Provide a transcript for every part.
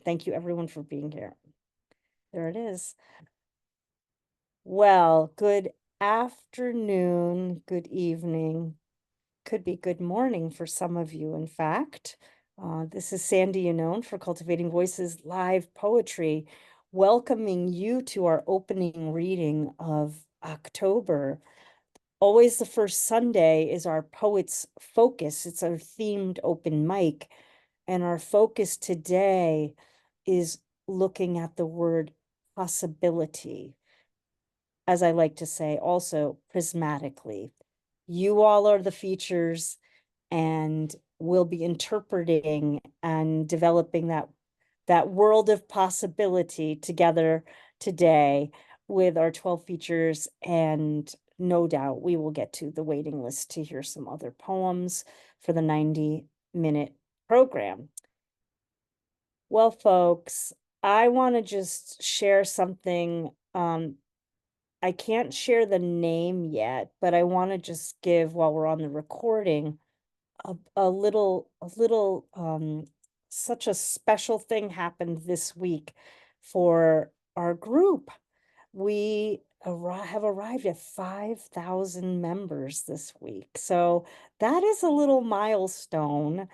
Thank you everyone for being here. There it is. Well, good afternoon, good evening, could be good morning for some of you, in fact. This is Sandra Yannone for Cultivating Voices Live Poetry, welcoming you to our opening reading of October. Always the first Sunday is our Poets Focus. It's our themed open mic. And our focus today is looking at the word possibility. As I like to say, also prismatically. You all are the features, and we'll be interpreting and developing that world of possibility together today with our 12 features, and no doubt we will get to the waiting list to hear some other poems for the 90-minute program. Well, folks, I want to just share something. I can't share the name yet, but I want to just give, while we're on the recording, a little such a special thing happened this week for our group. We have arrived at 5,000 members this week. So that is a little milestone.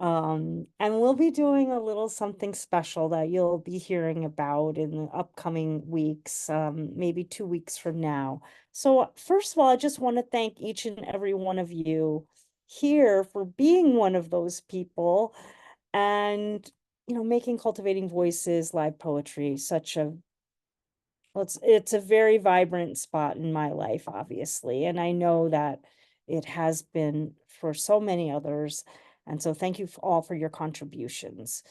And we'll be doing a little something special that you'll be hearing about in the upcoming weeks, maybe 2 weeks from now. So first of all, I just want to thank each and every one of you here for being one of those people, and making Cultivating Voices live poetry such a, well, it's a very vibrant spot in my life, obviously, and I know that it has been for so many others. And so thank you all for your contributions.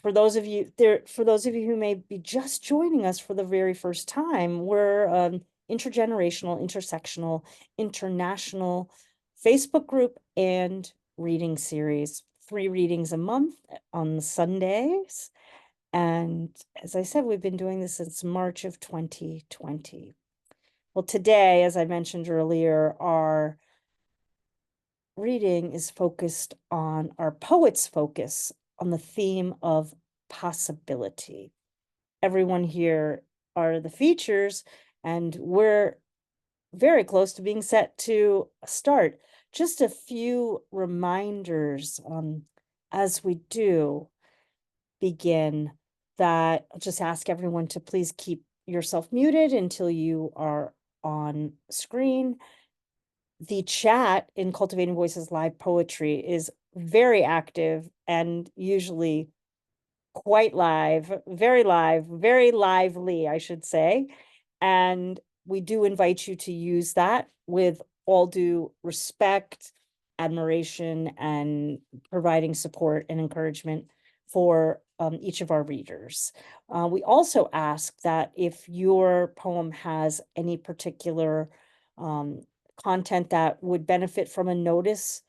For those of you who may be just joining us for the very first time, we're intergenerational, intersectional, international Facebook group and reading series. 3 readings a month on Sundays. And as I said, we've been doing this since March of 2020. Well, today, as I mentioned earlier, our reading is focused on our poet's focus on the theme of possibility. Everyone here are the features, and we're very close to being set to start. Just a few reminders as we do begin, that I'll just ask everyone to please keep yourself muted until you are on screen. The chat in Cultivating Voices Live Poetry is very active and usually quite live, very lively, I should say. And we do invite you to use that with all due respect, admiration, and providing support and encouragement for each of our readers. We also ask that if your poem has any particular content that would benefit from a notice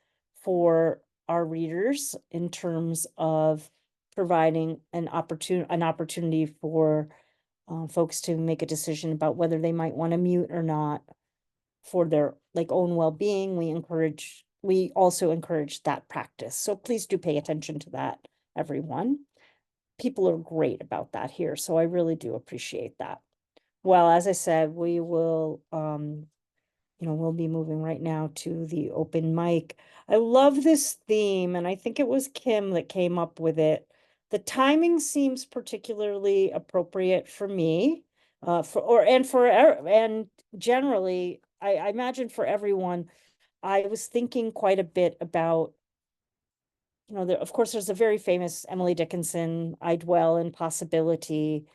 for our readers, in terms of providing an opportunity for folks to make a decision about whether they might want to mute or not for their own well-being, we also encourage that practice. So please do pay attention to that, everyone. People are great about that here, so I really do appreciate that. Well, as I said, we will we'll be moving right now to the open mic. I love this theme, and I think it was Kim that came up with it. The timing seems particularly appropriate for me, and generally, I imagine for everyone. I was thinking quite a bit about, of course, there's a very famous Emily Dickinson, I dwell in possibility.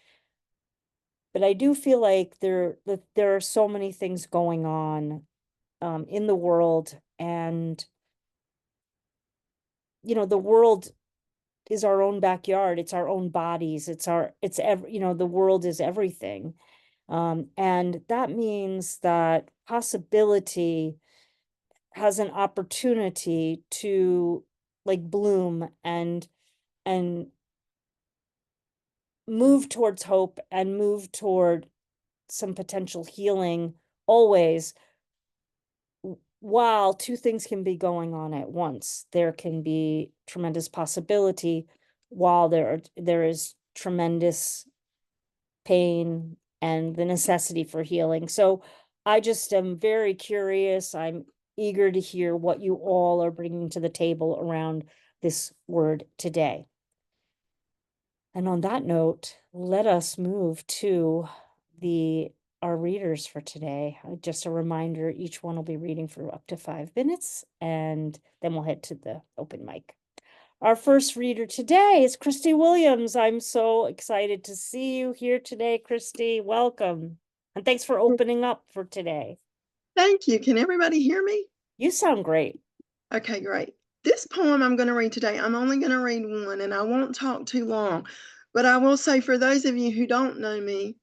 But I do feel like there are so many things going on in the world, and the world is our own backyard, it's our own bodies, the world is everything, and that means that possibility has an opportunity to bloom and move towards hope and move toward some potential healing, always, while 2 things can be going on at once. There can be tremendous possibility, while there is tremendous pain and the necessity for healing. So I just am very curious. I'm eager to hear what you all are bringing to the table around this word today. And on that note, let us move to our readers for today. Just a reminder, each one will be reading for up to 5 minutes, and then we'll head to the open mic. Our first reader today is Kristie Williams. I'm so excited to see you here today, Kristie. Welcome. And thanks for opening up for today. Thank you. Can everybody hear me? You sound great. Okay, great. This poem I'm going to read today, I'm only going to read one, and I won't talk too long. But I will say, for those of you who don't know me,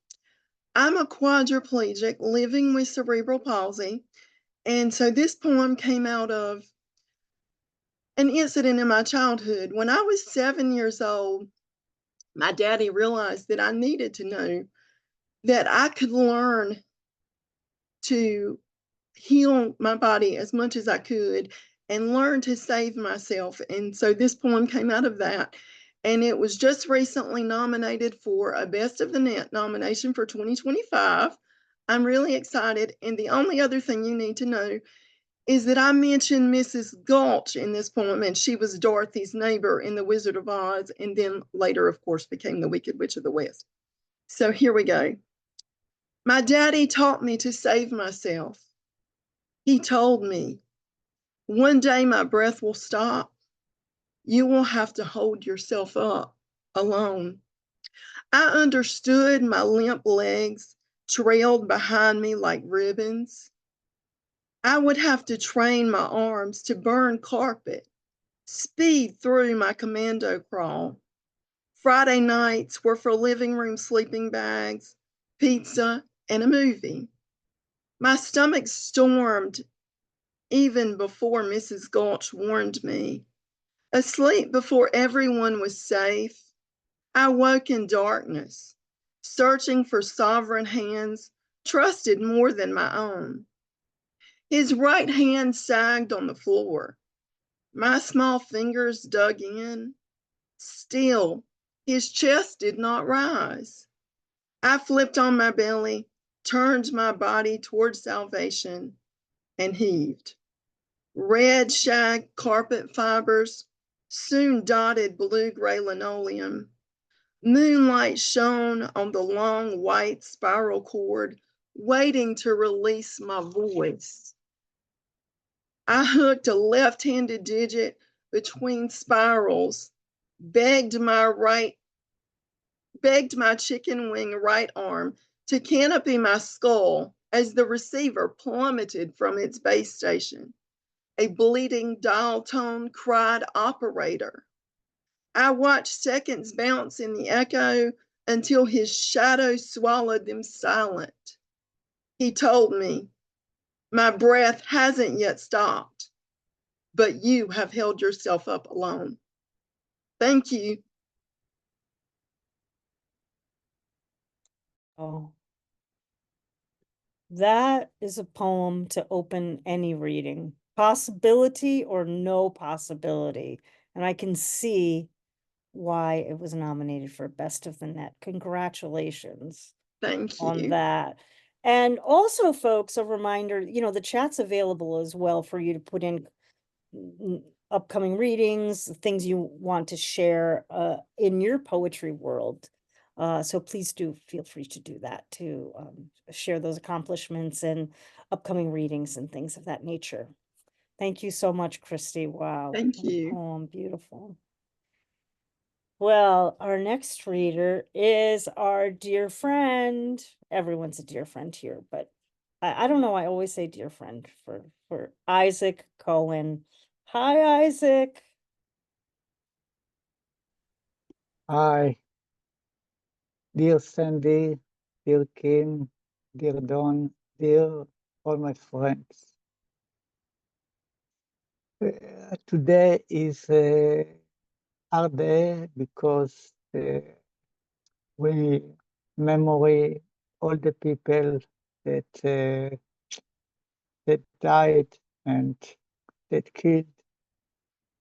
I'm a quadriplegic living with cerebral palsy. And so this poem came out of an incident in my childhood. When I was 7 years old, my daddy realized that I needed to know that I could learn to heal my body as much as I could and learn to save myself. And so this poem came out of that. And it was just recently nominated for a Best of the Net nomination for 2025. I'm really excited. And the only other thing you need to know is that I mentioned Mrs. Gulch in this poem, and she was Dorothy's neighbor in The Wizard of Oz, and then later, of course, became the Wicked Witch of the West. So here we go. My daddy taught me to save myself. He told me, one day my breath will stop. You will have to hold yourself up alone. I understood. My limp legs trailed behind me like ribbons. I would have to train my arms to burn carpet, speed through my commando crawl. Friday nights were for living room sleeping bags, pizza, and a movie. My stomach stormed even before Mrs. Gulch warned me. Asleep before everyone was safe, I woke in darkness, searching for sovereign hands trusted more than my own. His right hand sagged on the floor. My small fingers dug in. Still, his chest did not rise. I flipped on my belly, turned my body toward salvation, and heaved. Red shag carpet fibers soon dotted blue-gray linoleum. Moonlight shone on the long white spiral cord, waiting to release my voice. I hooked a left-handed digit between spirals, begged my chicken wing right arm to canopy my skull as the receiver plummeted from its base station. A bleeding dial tone cried operator. I watched seconds bounce in the echo until his shadow swallowed them silent. He told me, my breath hasn't yet stopped, but you have held yourself up alone. Thank you. Oh, that is a poem to open any reading. Possibility or no possibility. And I can see why it was nominated for Best of the Net. Congratulations Thank on you. that. And also, folks, a reminder, the chat's available as well for you to put in upcoming readings, things you want to share in your poetry world. So please do feel free to do that, to share those accomplishments and upcoming readings and things of that nature. Thank you so much, Kristie. Wow. Thank What a you. poem. Beautiful. Well, our next reader is our dear friend. Everyone's a dear friend here, but I don't know. I always say dear friend for Isaac Cohen. Hi, Isaac. Hi, dear Sandy, dear Kim, dear Don, dear all my friends. Today is a hard day because we memory all the people that that died and that killed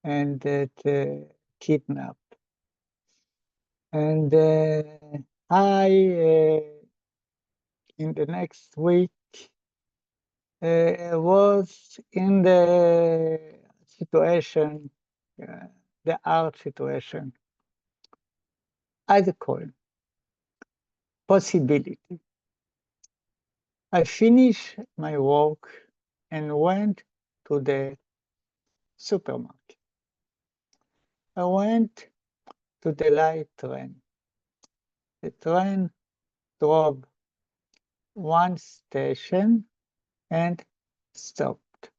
and that kidnapped. And I, in the next week, was in the situation, the art situation, as a Cohen, possibility. I finished my work and went to the supermarket. I went to the light train. The train drove one station and stopped.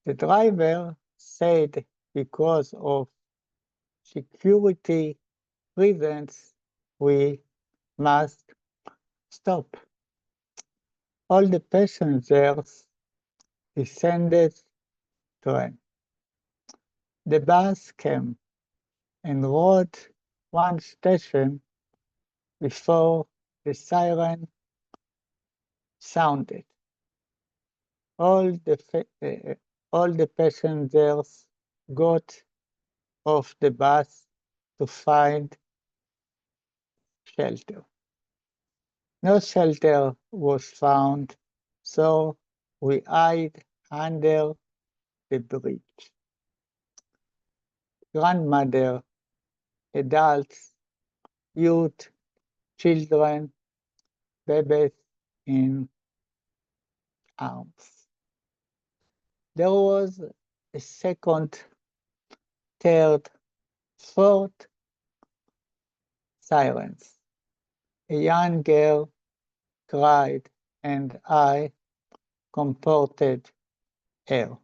The driver said because of security reasons, we must stop. All the passengers descended train. The bus came and rode one station before the siren sounded. All the passengers got off the bus to find shelter. No shelter was found, so we hid under the bridge. Grandmother, adults, youth, children, babies in arms. There was a second, third, fourth silence. A young girl cried, and I comforted her.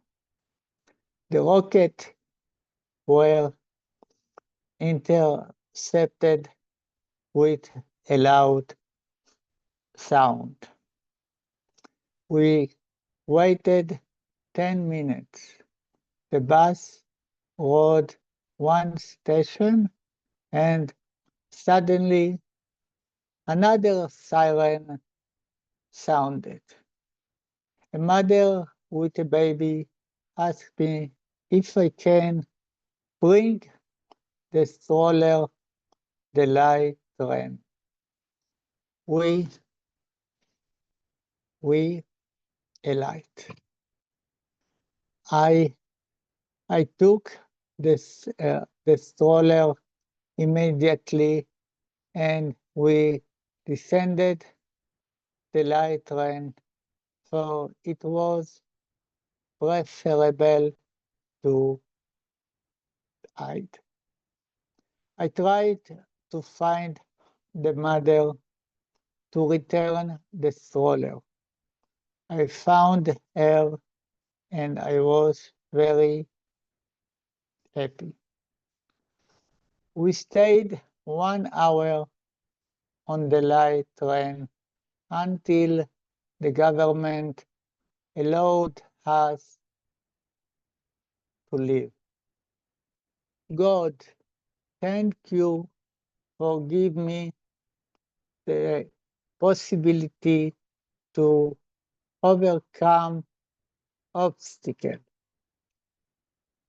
The rockets were intercepted with a loud sound. We waited 10 minutes. The bus rode one station and suddenly another siren sounded. A mother with a baby asked me if I can bring the stroller the light train. We alight. I took the stroller immediately and we descended the light train, for it was preferable to hide. I tried to find the mother to return the stroller. I found her and I was very happy. We stayed 1 hour on the light train until the government allowed us to leave. God, thank you for giving me the possibility to overcome obstacles.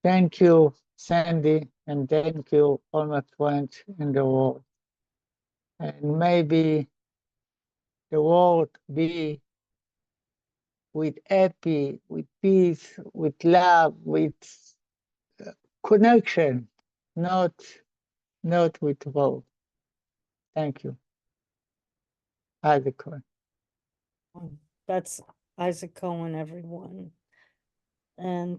Thank you, Sandy, and thank you, all my friends in the world. And maybe the world be with happy, with peace, with love, with connection, not with war. Thank you. Isaac Cohen. That's Isaac Cohen, everyone. And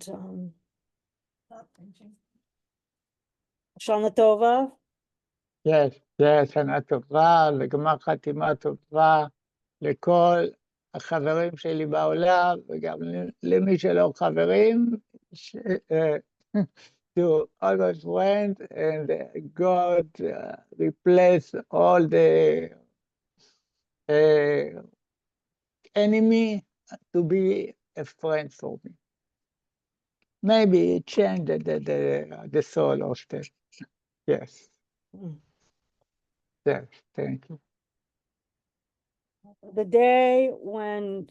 Shana Tova. Yes, שנה טובה, לגמר חתימה טובה לכל החברים שלי בעולם, וגם למי שלא חברים, to all my friends, and God replace all the enemy to be a friend for me. Maybe change the soul of the, yes. Yes, thank you. The day when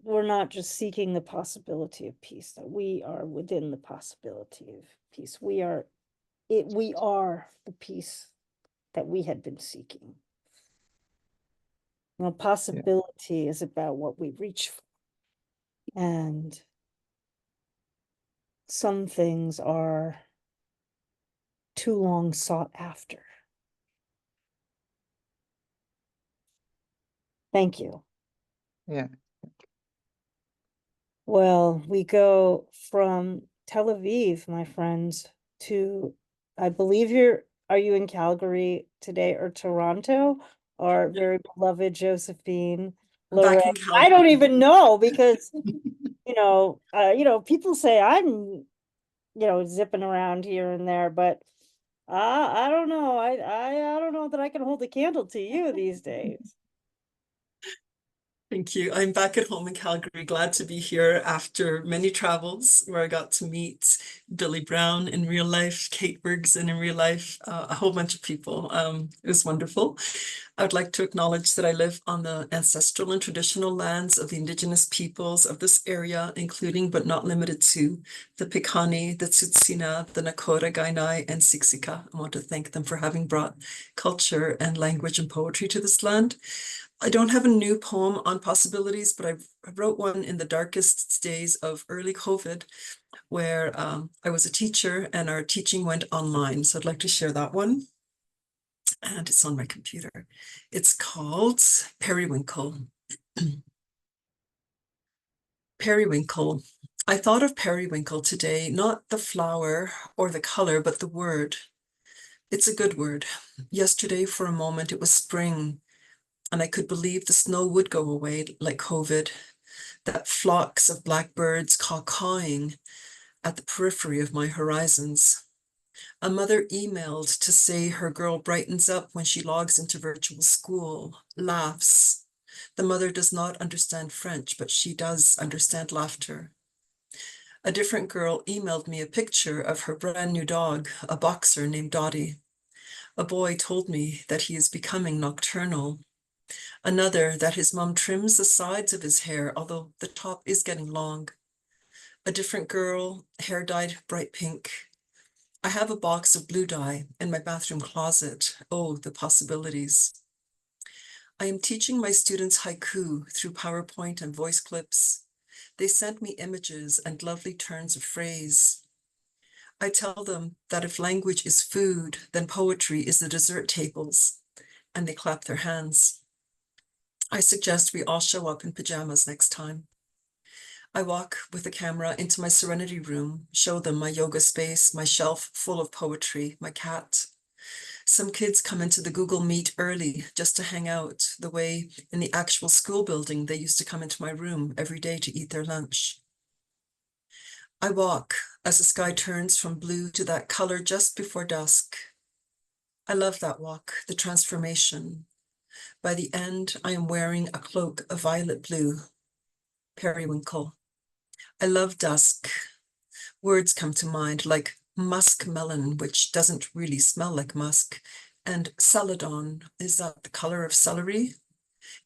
we're not just seeking the possibility of peace, that we are within the possibility of peace. We are we are the peace that we had been seeking. You know, possibility is about what we reach for. And some things are too long sought after. Thank you. Yeah. Well, we go from Tel Aviv, my friends, to, I believe are you in Calgary today or Toronto? Our very beloved Josephine LoRe. Back in I don't Calgary. even know because, people say I'm, zipping around here and there, but I don't know. I don't know that I can hold a candle to you these days. Thank you. I'm back at home in Calgary. Glad to be here after many travels where I got to meet Billy Brown in real life, Kate Wegrzyn in real life, a whole bunch of people. It was wonderful. I would like to acknowledge that I live on the ancestral and traditional lands of the Indigenous peoples of this area, including but not limited to the Piikani, the Tsuut'ina, the Nakota, Kainai, and Siksika. I want to thank them for having brought culture and language and poetry to this land. I don't have a new poem on possibilities, but I wrote one in the darkest days of early COVID, where I was a teacher and our teaching went online. So I'd like to share that one. And it's on my computer. It's called Periwinkle. Periwinkle. I thought of periwinkle today, not the flower or the color, but the word. It's a good word. Yesterday, for a moment, it was spring, and I could believe the snow would go away like COVID, that flocks of blackbirds caw-cawing at the periphery of my horizons. A mother emailed to say her girl brightens up when she logs into virtual school, laughs. The mother does not understand French, but she does understand laughter. A different girl emailed me a picture of her brand new dog, a boxer named Dottie. A boy told me that he is becoming nocturnal. Another that his mom trims the sides of his hair, although the top is getting long. A different girl, hair dyed bright pink. I have a box of blue dye in my bathroom closet. Oh, the possibilities. I am teaching my students haiku through PowerPoint and voice clips. They sent me images and lovely turns of phrase. I tell them that if language is food, then poetry is the dessert tables, and they clap their hands. I suggest we all show up in pajamas next time. I walk with the camera into my serenity room, show them my yoga space, my shelf full of poetry, my cat. Some kids come into the Google Meet early just to hang out, the way in the actual school building they used to come into my room every day to eat their lunch. I walk as the sky turns from blue to that color just before dusk. I love that walk, the transformation. By the end, I am wearing a cloak of violet blue, periwinkle. I love dusk. Words come to mind like muskmelon, which doesn't really smell like musk, and celadon, is that the color of celery?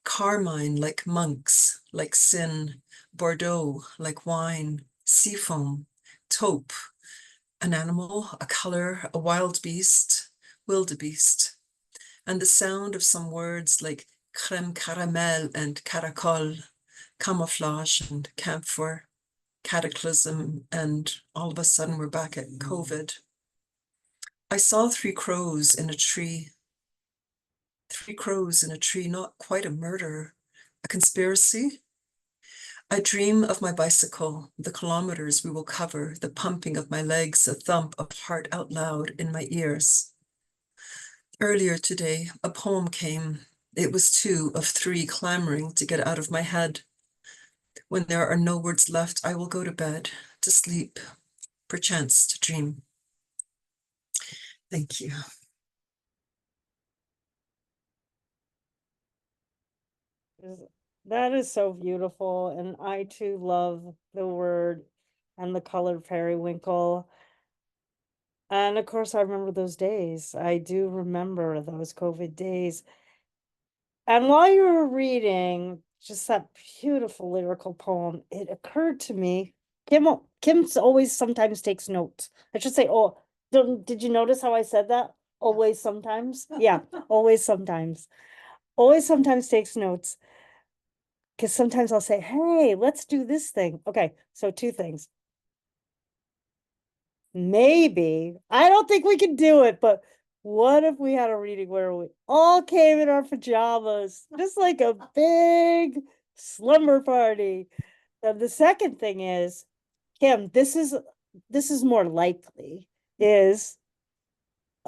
Carmine, like monks, like sin, Bordeaux, like wine, seafoam, taupe, an animal, a color, a wild beast, wildebeest, and the sound of some words like crème caramel and caracol, camouflage and camphor, cataclysm, and all of a sudden we're back at COVID. I saw three crows in a tree. Three crows in a tree, not quite a murder, a conspiracy. I dream of my bicycle, the kilometers we will cover, the pumping of my legs, the thump of heart out loud in my ears. Earlier today, a poem came. It was two of three clamoring to get out of my head. When there are no words left, I will go to bed, to sleep, perchance to dream. Thank you. That is so beautiful. And I too love the word and the color periwinkle. And of course, I remember those days. I do remember those COVID days. And while you were reading just that beautiful lyrical poem, it occurred to me, Kim's always sometimes takes notes. I should say, oh, Did you notice how I said that? Always sometimes? Yeah, always sometimes. Always sometimes takes notes. Because sometimes I'll say, hey, let's do this thing. Okay, so two things. Maybe, I don't think we can do it, but what if we had a reading where we all came in our pajamas, just like a big slumber party? And the second thing is, Kim, this is more likely, is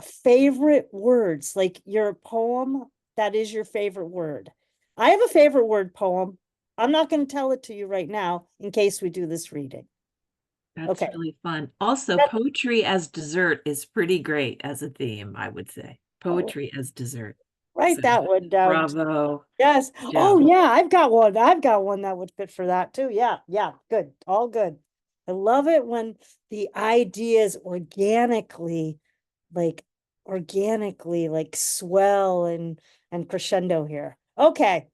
favorite words, like your poem, that is your favorite word. I have a favorite word poem. I'm not going to tell it to you right now in case we do this reading. That's Okay. really fun. Also, That- poetry as dessert is pretty great as a theme, I would say. Poetry as dessert. Write So, that one down. bravo. Yes. Good Oh, job. yeah, I've got one. I've got one that would fit for that too. Yeah, yeah, good. All good. I love it when the ideas organically like swell and crescendo here. Okay.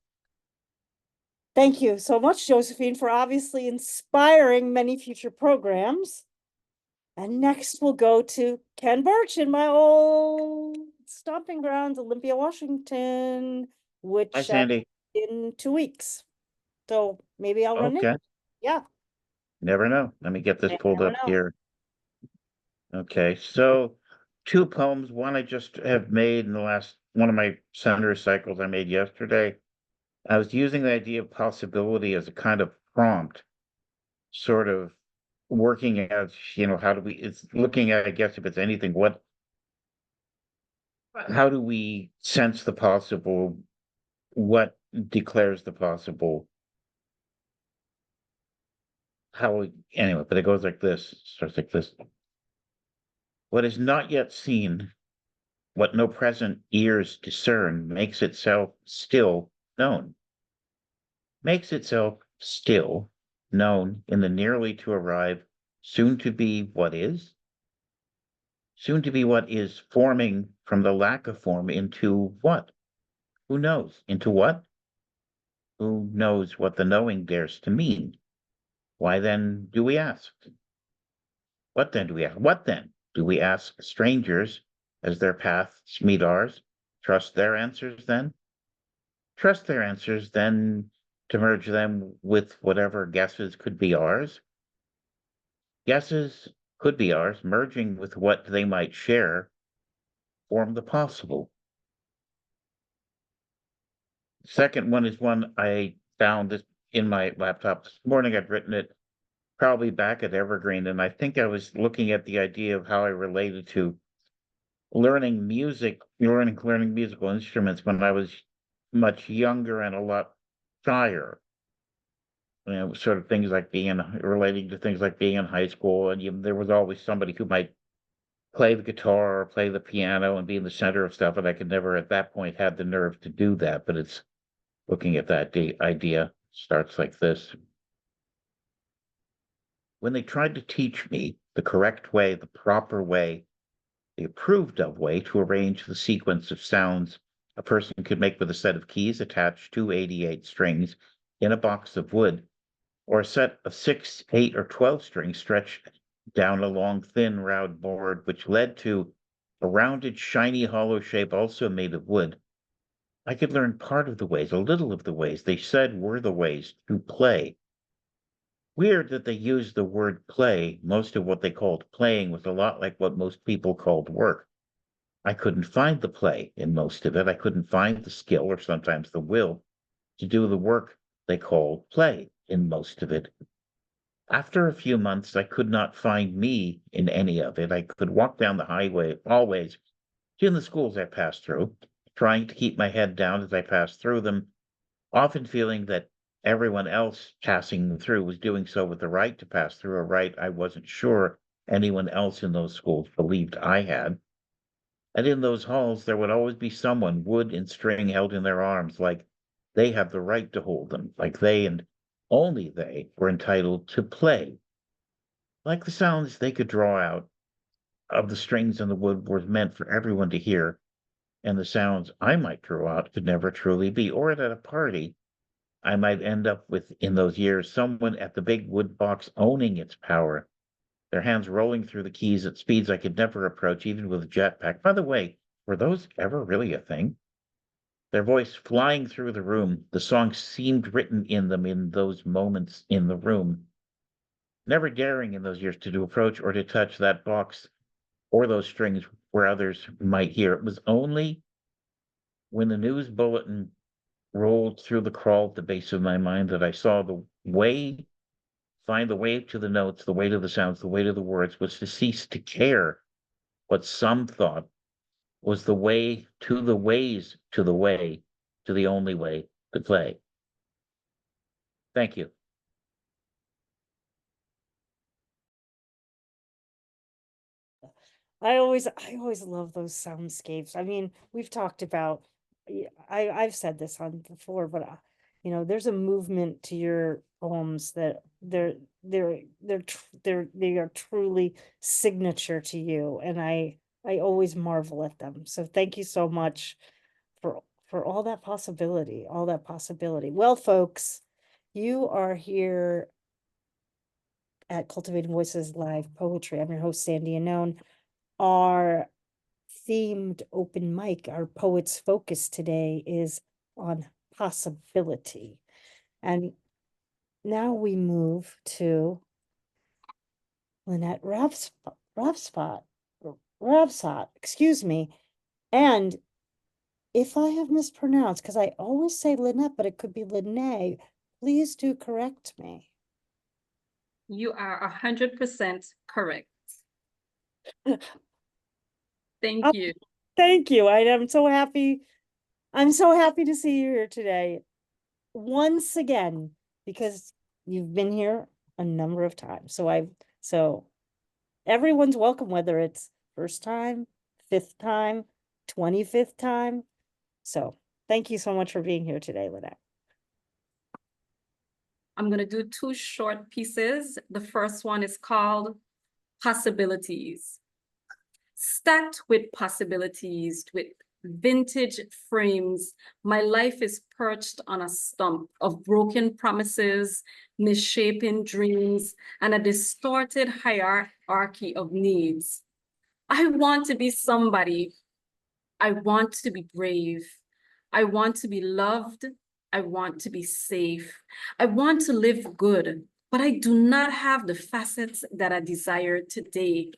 Thank you so much, Josephine, for obviously inspiring many future programs. And next we'll go to Ken Burch in my old stomping grounds, Olympia, Washington, Hi, which Sandy. in 2 weeks. So maybe I'll run in. Okay, Yeah, never know. Let me get this you pulled never up know. here. Okay, so two poems. One I just have made in the last one of my center cycles I made yesterday. I was using the idea of possibility as a kind of prompt, sort of working as, how do we, it's looking at, I guess, if it's anything, how do we sense the possible? What declares the possible? Anyway, but it goes like this, starts like this. What is not yet seen, what no present ears discern, makes itself still known. Makes itself still known in the nearly to arrive, soon to be what is? Soon to be what is forming from the lack of form into what? Who knows? Into what? Who knows what the knowing dares to mean? Why then do we ask? What then do we ask? What then do we ask strangers as their paths meet ours? Trust their answers then? Trust their answers then to merge them with whatever guesses could be ours? Guesses could be ours, merging with what they might share, form the possible. Second one is one I found this in my laptop this morning. I'd written it probably back at Evergreen, and I think I was looking at the idea of how I related to learning musical instruments when I was much younger and a lot shyer. Sort of things like relating to things like being in high school, and there was always somebody who might play the guitar or play the piano and be in the center of stuff, and I could never at that point had the nerve to do that. But it's looking at that idea starts like this. When they tried to teach me the correct way, the proper way, the approved of way to arrange the sequence of sounds a person could make with a set of keys attached to 88 strings in a box of wood, or a set of 6, 8, or 12 strings stretched down a long, thin, round board, which led to a rounded, shiny, hollow shape also made of wood. I could learn part of the ways, a little of the ways they said were the ways to play. Weird that they used the word play. Most of what they called playing was a lot like what most people called work. I couldn't find the play in most of it. I couldn't find the skill or sometimes the will to do the work they called play in most of it. After a few months, I could not find me in any of it. I could walk down the highway, always, in the schools I passed through, trying to keep my head down as I passed through them, often feeling that everyone else passing through was doing so with the right to pass through, a right I wasn't sure anyone else in those schools believed I had. And in those halls, there would always be someone, wood and string held in their arms, like they have the right to hold them, like they and only they were entitled to play. Like the sounds they could draw out of the strings in the wood were meant for everyone to hear, and the sounds I might draw out could never truly be. Or at a party, I might end up with, in those years, someone at the big wood box owning its power, their hands rolling through the keys at speeds I could never approach, even with a jetpack. By the way, were those ever really a thing? Their voice flying through the room, the song seemed written in them in those moments in the room. Never daring in those years to approach or to touch that box or those strings where others might hear. It was only when the news bulletin rolled through the crawl at the base of my mind that I saw the way, find the way to the notes, the way to the sounds, the way to the words, was to cease to care what some thought was the way to the ways to the way to the only way to play. Thank you. I always love those soundscapes. I mean, we've talked about, I've said this on before, but you know, there's a movement to your poems that they are truly signature to you, and I always marvel at them. So thank you so much for all that possibility, all that possibility. Well, folks, you are here at Cultivating Voices Live Poetry. I'm your host, Sandra Yannone. Our themed open mic, our Poets Focus today is on possibility. And now we move to Linette Rabsatt, excuse me. And if I have mispronounced, because I always say Linette, but it could be Linette, please do correct me. You are 100% correct. Thank you. Thank you. I'm so happy. I'm so happy to see you here today. Once again, because you've been here a number of times. So everyone's welcome, whether it's first time, fifth time, 25th time. So thank you so much for being here today, Linette. I'm going to do two short pieces. The first one is called Possibilities. Stacked with possibilities, with vintage frames, my life is perched on a stump of broken promises, misshapen dreams, and a distorted hierarchy of needs. I want to be somebody. I want to be brave. I want to be loved. I want to be safe. I want to live good, but I do not have the facets that I desire today.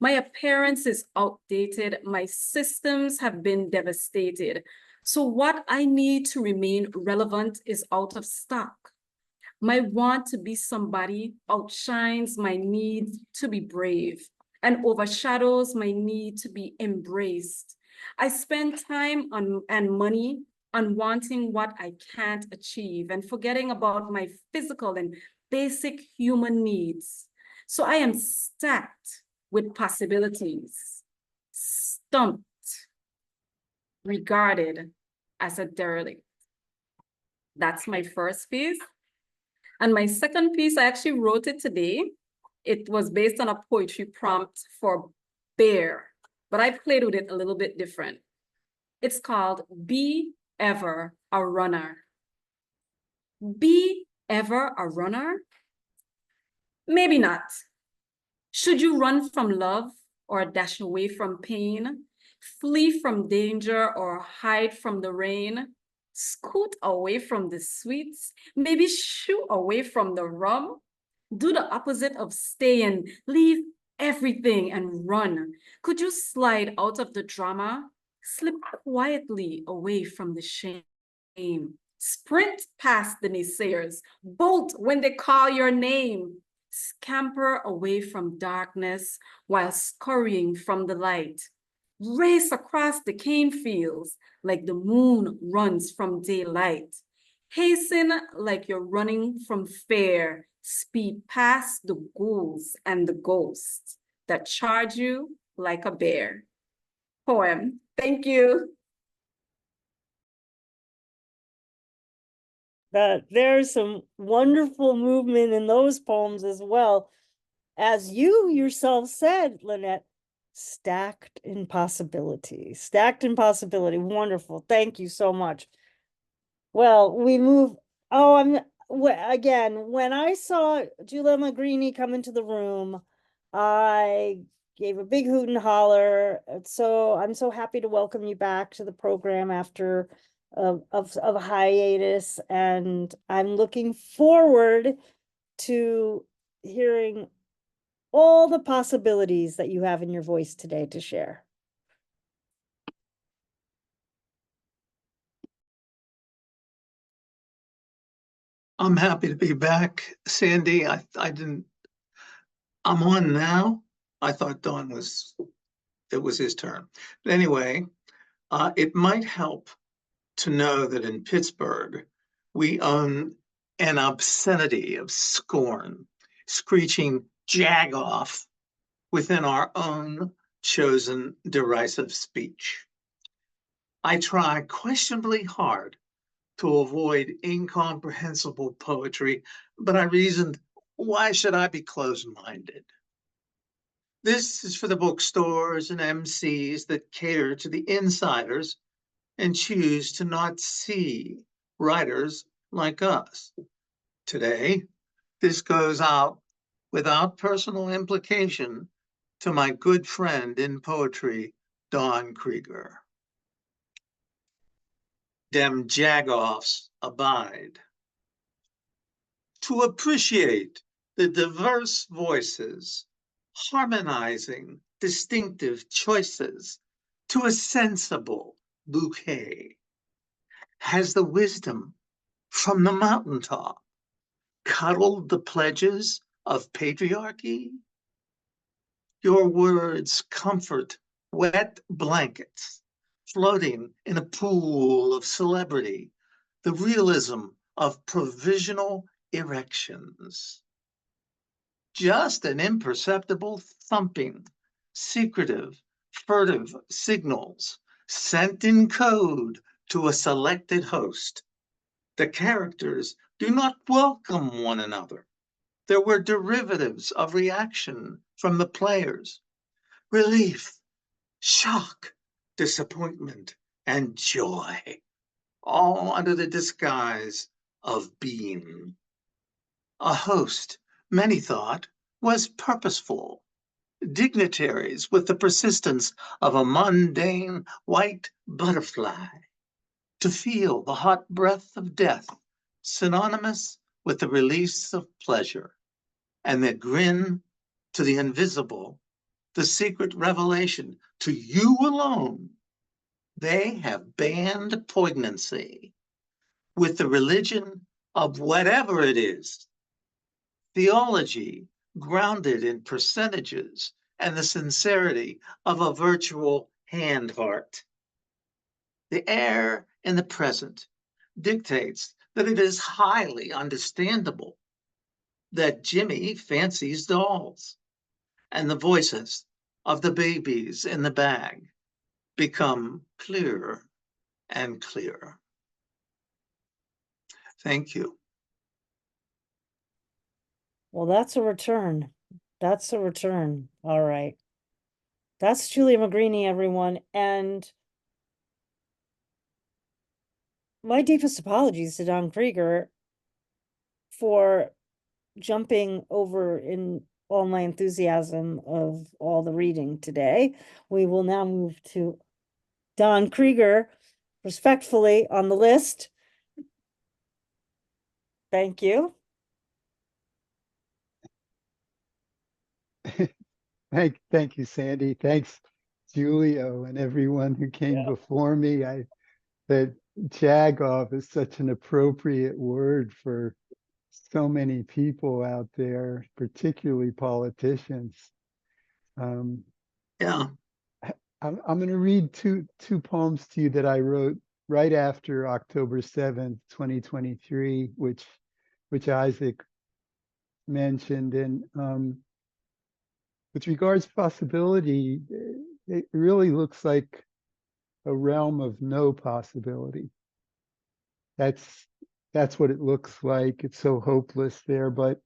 My appearance is outdated. My systems have been devastated. So what I need to remain relevant is out of stock. My want to be somebody outshines my need to be brave and overshadows my need to be embraced. I spend time and money on wanting what I can't achieve and forgetting about my physical and basic human needs. So I am stacked with possibilities, stumped, regarded as a derelict. That's my first piece. And my second piece, I actually wrote it today. It was based on a poetry prompt for bear, but I played with it a little bit different. It's called Be Ever a Runner. Be ever a runner? Maybe not. Should you run from love or dash away from pain, flee from danger or hide from the rain, scoot away from the sweets, maybe shoo away from the rum? Do the opposite of stay and leave everything and run. Could you slide out of the drama, slip quietly away from the shame? Sprint past the naysayers, bolt when they call your name. Scamper away from darkness while scurrying from the light. Race across the cane fields like the moon runs from daylight. Hasten like you're running from fear. Speed past the ghouls and the ghosts that charge you like a bear. Poem. Thank you. That there's some wonderful movement in those poems as well. As you yourself said, Linette, stacked in possibility. Stacked in possibility. Wonderful. Thank you so much. Well, we move. Oh, again, when I saw Giulio Magrini come into the room, I gave a big hoot and holler. So I'm so happy to welcome you back to the program after of a hiatus, and I'm looking forward to hearing all the possibilities that you have in your voice today to share. I'm happy to be back, Sandy. I didn't. I'm on now. I thought Don it was his turn. But anyway, it might help to know that in Pittsburgh, we own an obscenity of scorn, screeching jag off within our own chosen derisive speech. I try questionably hard to avoid incomprehensible poetry, but I reasoned, why should I be closed-minded? This is for the bookstores and MCs that cater to the insiders and choose to not see writers like us. Today, this goes out without personal implication to my good friend in poetry, Don Krieger. Dem jagoffs abide. To appreciate the diverse voices, harmonizing distinctive choices to a sensible bouquet, has the wisdom from the mountaintop cuddled the pledges of patriarchy? Your words comfort wet blankets floating in a pool of celebrity, the realism of provisional erections. Just an imperceptible thumping, secretive, furtive signals sent in code to a selected host. The characters do not welcome one another. There were derivatives of reaction from the players. Relief, shock, disappointment, and joy, all under the disguise of being. A host, many thought, was purposeful. Dignitaries with the persistence of a mundane white butterfly. To feel the hot breath of death, synonymous with the release of pleasure. And that grin to the invisible, the secret revelation to you alone. They have banned poignancy with the religion of whatever it is. Theology grounded in percentages and the sincerity of a virtual hand heart. The air in the present dictates that it is highly understandable that Jimmy fancies dolls, and the voices of the babies in the bag become clearer and clearer. Thank you. Well, that's a return. That's a return. All right. That's Giulio Magrini, everyone. And my deepest apologies to Don Krieger for jumping over in all my enthusiasm of all the reading today. We will now move to Don Krieger, respectfully on the list. Thank you. Thank you, Sandy. Thanks, Giulio, and everyone who came before me. That jagoff is such an appropriate word for so many people out there, particularly politicians. Yeah. I'm going to read two poems to you that I wrote right after October 7th, 2023, which Isaac mentioned. And with regards to possibility, it really looks like a realm of no possibility. That's what it looks like. It's so hopeless there, but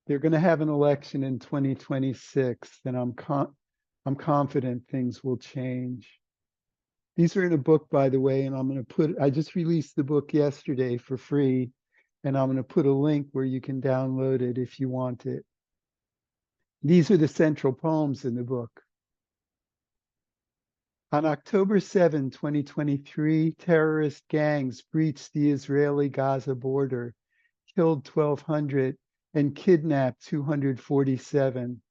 they're going to have an election in 2026, and I'm confident things will change. These are in a book, by the way, and I just released the book yesterday for free, and I'm going to put a link where you can download it if you want it. These are the central poems in the book. On October 7, 2023, terrorist gangs breached the Israeli-Gaza border, killed 1,200, and kidnapped 247.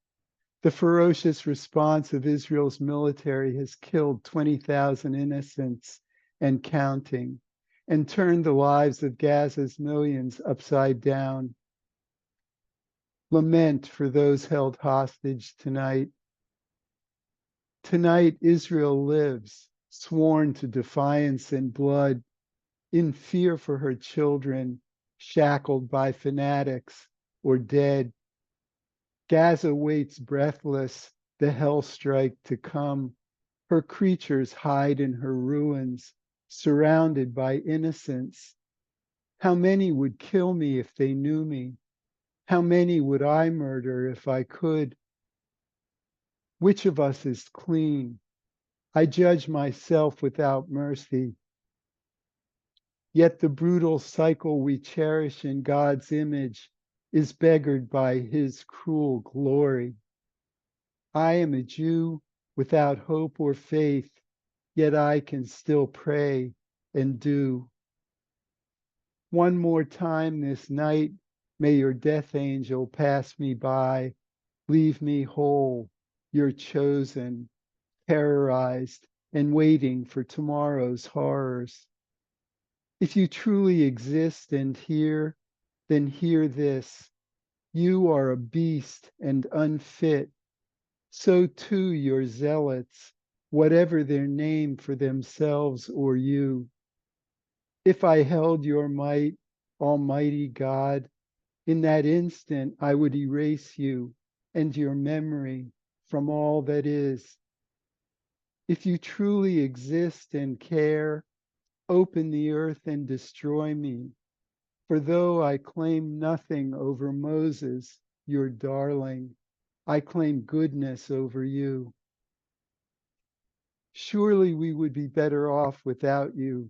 The ferocious response of Israel's military has killed 20,000 innocents and counting, and turned the lives of Gaza's millions upside down. Lament for those held hostage tonight. Tonight, Israel lives, sworn to defiance and blood, in fear for her children, shackled by fanatics or dead. Gaza waits breathless, the hell strike to come. Her creatures hide in her ruins, surrounded by innocents. How many would kill me if they knew me? How many would I murder if I could? Which of us is clean? I judge myself without mercy. Yet the brutal cycle we cherish in God's image is beggared by his cruel glory. I am a Jew without hope or faith, yet I can still pray and do. One more time this night, may your death angel pass me by, leave me whole, your chosen, terrorized, and waiting for tomorrow's horrors. If you truly exist and hear, then hear this. You are a beast and unfit. So too your zealots, whatever their name for themselves or you. If I held your might, Almighty God, in that instant I would erase you and your memory from all that is. If you truly exist and care, open the earth and destroy me. For though I claim nothing over Moses, your darling, I claim goodness over you. Surely we would be better off without you.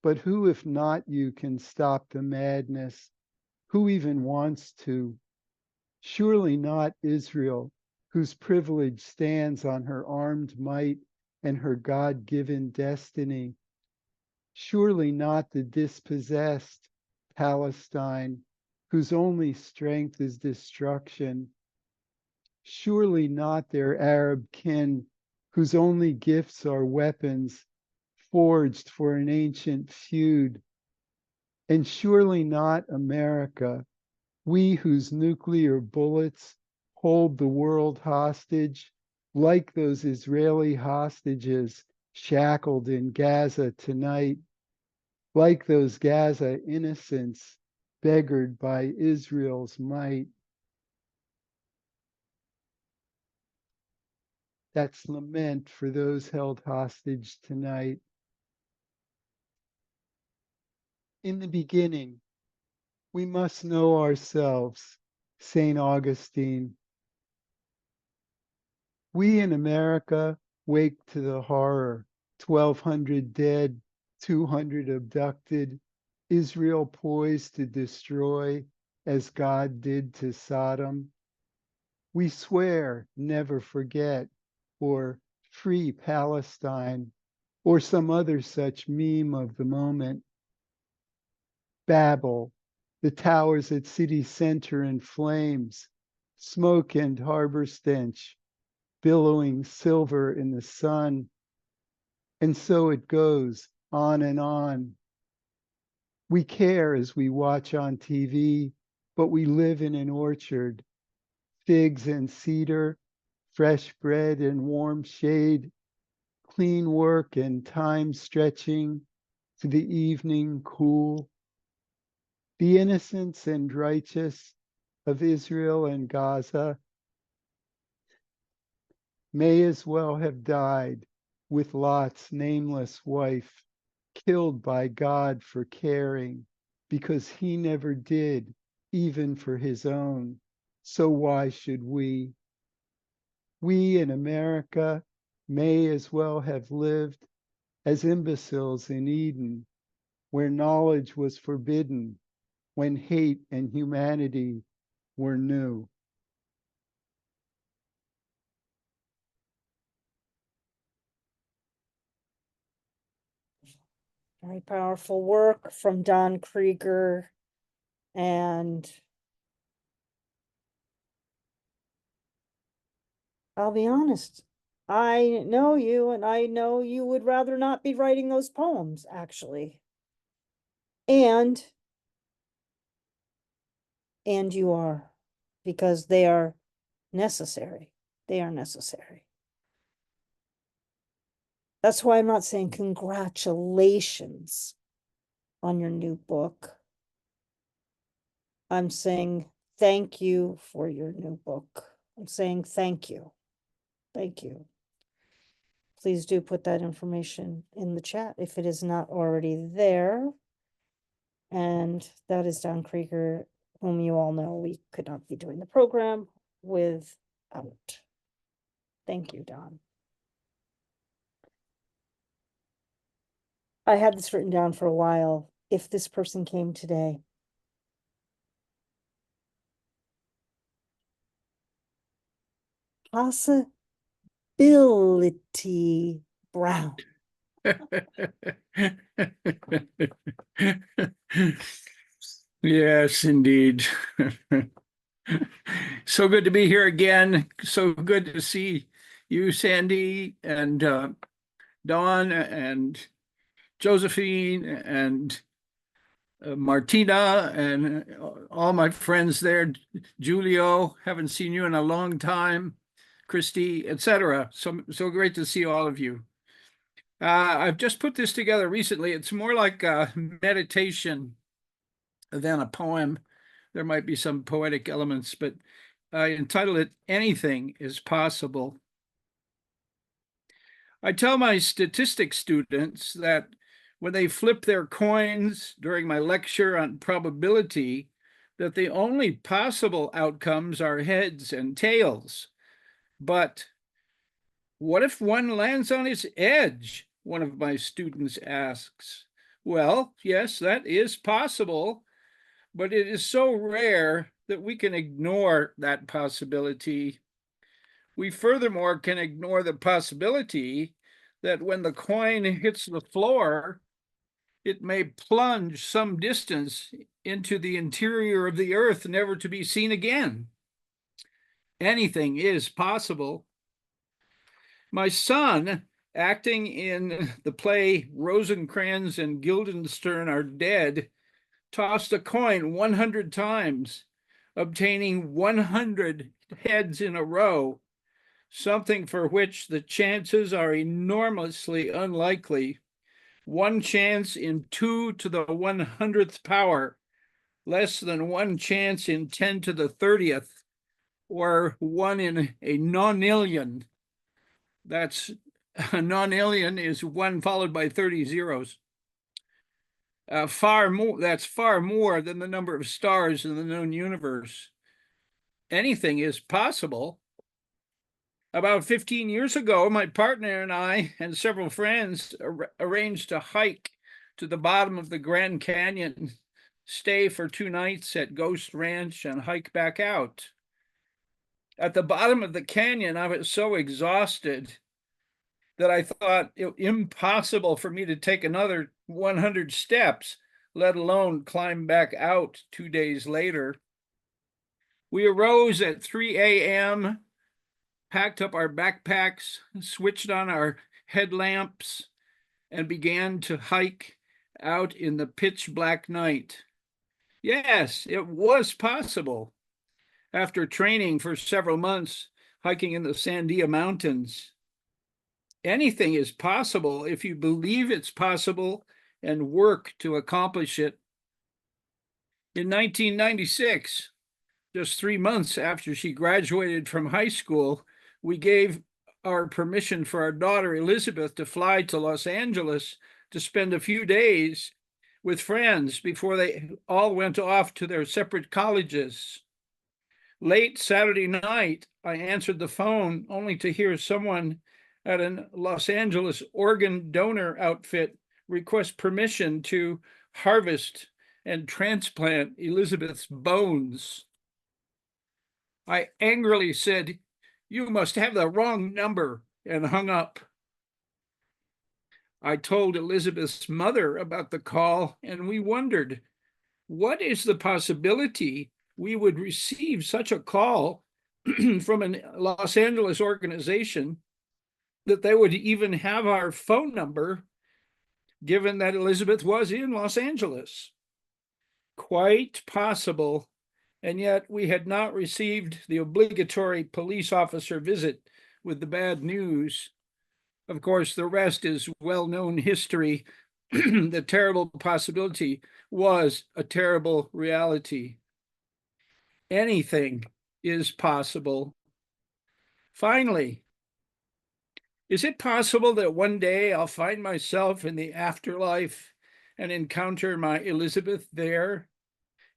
But who, if not you, can stop the madness? Who even wants to? Surely not Israel, whose privilege stands on her armed might and her God-given destiny. Surely not the dispossessed Palestine, whose only strength is destruction. Surely not their Arab kin, whose only gifts are weapons forged for an ancient feud. And surely not America, we whose nuclear bullets hold the world hostage, like those Israeli hostages shackled in Gaza tonight, like those Gaza innocents beggared by Israel's might. That's lament for those held hostage tonight. In the beginning, we must know ourselves, St. Augustine. We in America wake to the horror, 1,200 dead, 200 abducted, Israel poised to destroy as God did to Sodom. We swear never forget, or free Palestine, or some other such meme of the moment. Babel, the towers at city center in flames, smoke and harbor stench, billowing silver in the sun. And so it goes on and on. We care as we watch on TV, but we live in an orchard, figs and cedar, fresh bread and warm shade, clean work and time stretching to the evening cool. The innocents and righteous of Israel and Gaza may as well have died with Lot's nameless wife, killed by God for caring, because he never did, even for his own. So why should we? We in America may as well have lived as imbeciles in Eden, where knowledge was forbidden, when hate and humanity were new. Very powerful work from Don Krieger. And I'll be honest, I know you, and I know you would rather not be writing those poems, actually. And you are, because they are necessary. They are necessary. That's why I'm not saying congratulations on your new book. I'm saying thank you for your new book. I'm saying thank you. Thank you. Please do put that information in the chat if it is not already there. And that is Don Krieger, whom you all know we could not be doing the program without. Thank you, Don. I had this written down for a while. If this person came today. Possibility Brown. Yes, indeed. So good to be here again. So good to see you, Sandy, and Dawn, and Josephine, and Martina, and all my friends there. Giulio, haven't seen you in a long time. Kristie, etc. So great to see all of you. I've just put this together recently. It's more like a meditation than a poem. There might be some poetic elements, but I entitled it Anything is Possible. I tell my statistics students that when they flip their coins during my lecture on probability, that the only possible outcomes are heads and tails. But what if one lands on its edge? One of my students asks. Well, yes, that is possible, but it is so rare that we can ignore that possibility. We furthermore can ignore the possibility that when the coin hits the floor, it may plunge some distance into the interior of the earth, never to be seen again. Anything is possible. My son, acting in the play Rosencrantz and Guildenstern Are Dead, tossed a coin 100 times, obtaining 100 heads in a row, something for which the chances are enormously unlikely. 1 chance in 2 to the 100th power, less than 1 chance in 10 to the 30th, or 1 in a nonillion. That's a nonillion is 1 followed by 30 zeros. Far more. That's far more than the number of stars in the known universe. Anything is possible. About 15 years ago, my partner and I and several friends arranged to hike to the bottom of the Grand Canyon, stay for 2 nights at Ghost Ranch, and hike back out. At the bottom of the canyon, I was so exhausted that I thought it impossible for me to take another 100 steps, let alone climb back out 2 days later. We arose at 3 a.m., packed up our backpacks, switched on our headlamps, and began to hike out in the pitch black night. Yes, it was possible. After training for several months, hiking in the Sandia Mountains, anything is possible if you believe it's possible and work to accomplish it. In 1996, just 3 months after she graduated from high school, we gave our permission for our daughter Elizabeth to fly to Los Angeles to spend a few days with friends before they all went off to their separate colleges. Late Saturday night, I answered the phone only to hear someone at a Los Angeles organ donor outfit request permission to harvest and transplant Elizabeth's bones. I angrily said, "You must have the wrong number," and hung up. I told Elizabeth's mother about the call, and we wondered, what is the possibility we would receive such a call from a Los Angeles organization that they would even have our phone number, given that Elizabeth was in Los Angeles? Quite possible, and yet we had not received the obligatory police officer visit with the bad news. Of course, the rest is well-known history. The terrible possibility was a terrible reality. Anything is possible. Finally, is it possible that one day I'll find myself in the afterlife and encounter my Elizabeth there?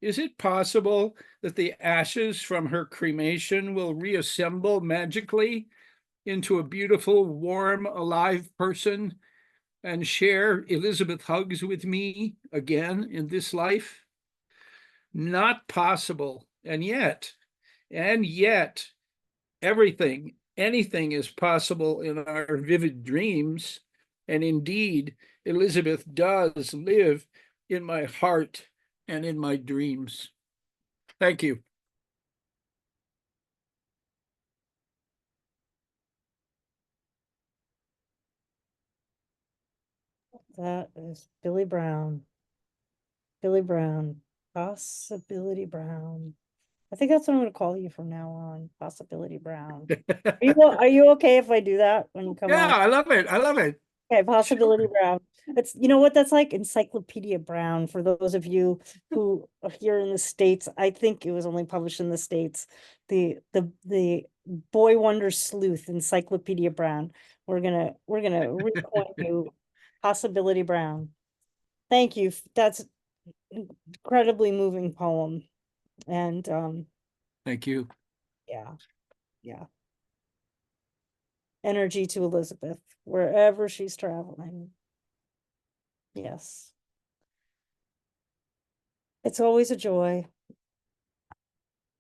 Is it possible that the ashes from her cremation will reassemble magically into a beautiful, warm, alive person and share Elizabeth hugs with me again in this life? Not possible. And yet, anything is possible in our vivid dreams. And indeed, Elizabeth does live in my heart and in my dreams. Thank you. That is Billy Brown. Billy Brown. Possibility Brown. I think that's what I'm going to call you from now on. Possibility Brown. Are you okay if I do that when you come on? Yeah, I love it. I love it. Okay, Possibility Brown. It's, you know what that's like? Encyclopedia Brown. For those of you who are here in the States, I think it was only published in the States. The Boy Wonder Sleuth, Encyclopedia Brown. We're gonna recoin you, Possibility Brown. Thank you. That's incredibly moving poem. And Thank you. yeah. Energy to Elizabeth, wherever she's traveling. Yes. It's always a joy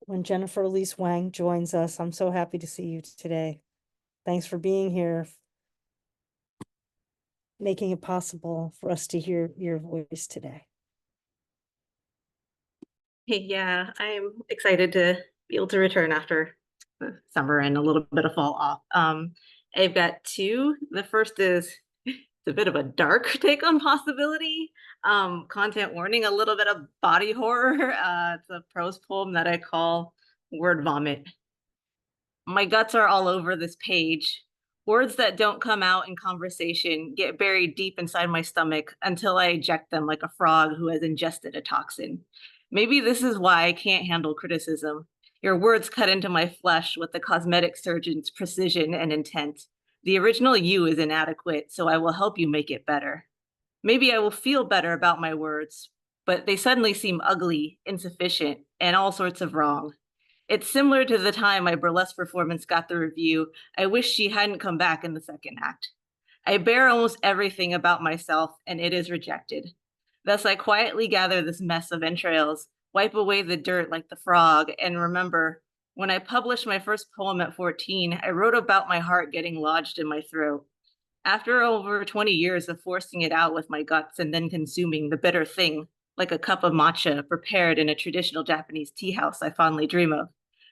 when Jennifer Elise Wang joins us. I'm so happy to see you today. Thanks for being here, making it possible for us to hear your voice today. Hey, yeah, I'm excited to be able to return after the summer and a little bit of fall off. I've got two. The first is it's a bit of a dark take on possibility. Content warning, a little bit of body horror. It's a prose poem that I call Word Vomit. My guts are all over this page. Words that don't come out in conversation get buried deep inside my stomach until I eject them like a frog who has ingested a toxin. Maybe this is why I can't handle criticism. Your words cut into my flesh with the cosmetic surgeon's precision and intent. The original you is inadequate, so I will help you make it better. Maybe I will feel better about my words, but they suddenly seem ugly, insufficient, and all sorts of wrong. It's similar to the time my burlesque performance got the review. I wish she hadn't come back in the second act. I bear almost everything about myself, and it is rejected. Thus, I quietly gather this mess of entrails, wipe away the dirt like the frog, and remember, when I published my first poem at 14, I wrote about my heart getting lodged in my throat. After over 20 years of forcing it out with my guts and then consuming the bitter thing, like a cup of matcha prepared in a traditional Japanese tea house I fondly dream of,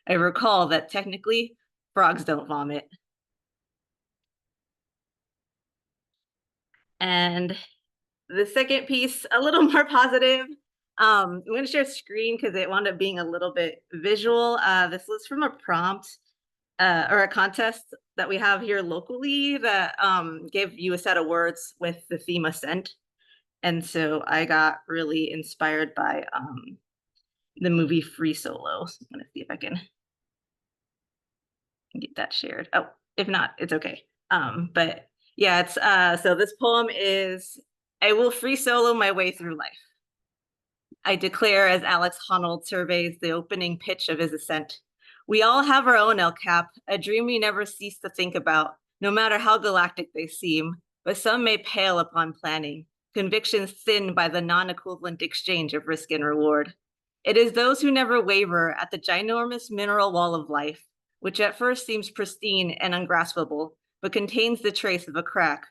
I recall that technically, frogs don't vomit. And the second piece, a little more positive. I'm going to share screen because it wound up being a little bit visual. This was from a prompt or a contest that we have here locally that gave you a set of words with the theme Ascent. And so I got really inspired by the movie Free Solo. So I'm going to see if I can get that shared. Oh, if not, it's okay. But yeah, it's so this poem is, I will free solo my way through life. I declare as Alex Honnold surveys the opening pitch of his ascent. We all have our own El Cap, a dream we never cease to think about, no matter how galactic they seem, but some may pale upon planning, convictions thinned by the non-equivalent exchange of risk and reward. It is those who never waver at the ginormous mineral wall of life, which at first seems pristine and ungraspable, but contains the trace of a crack.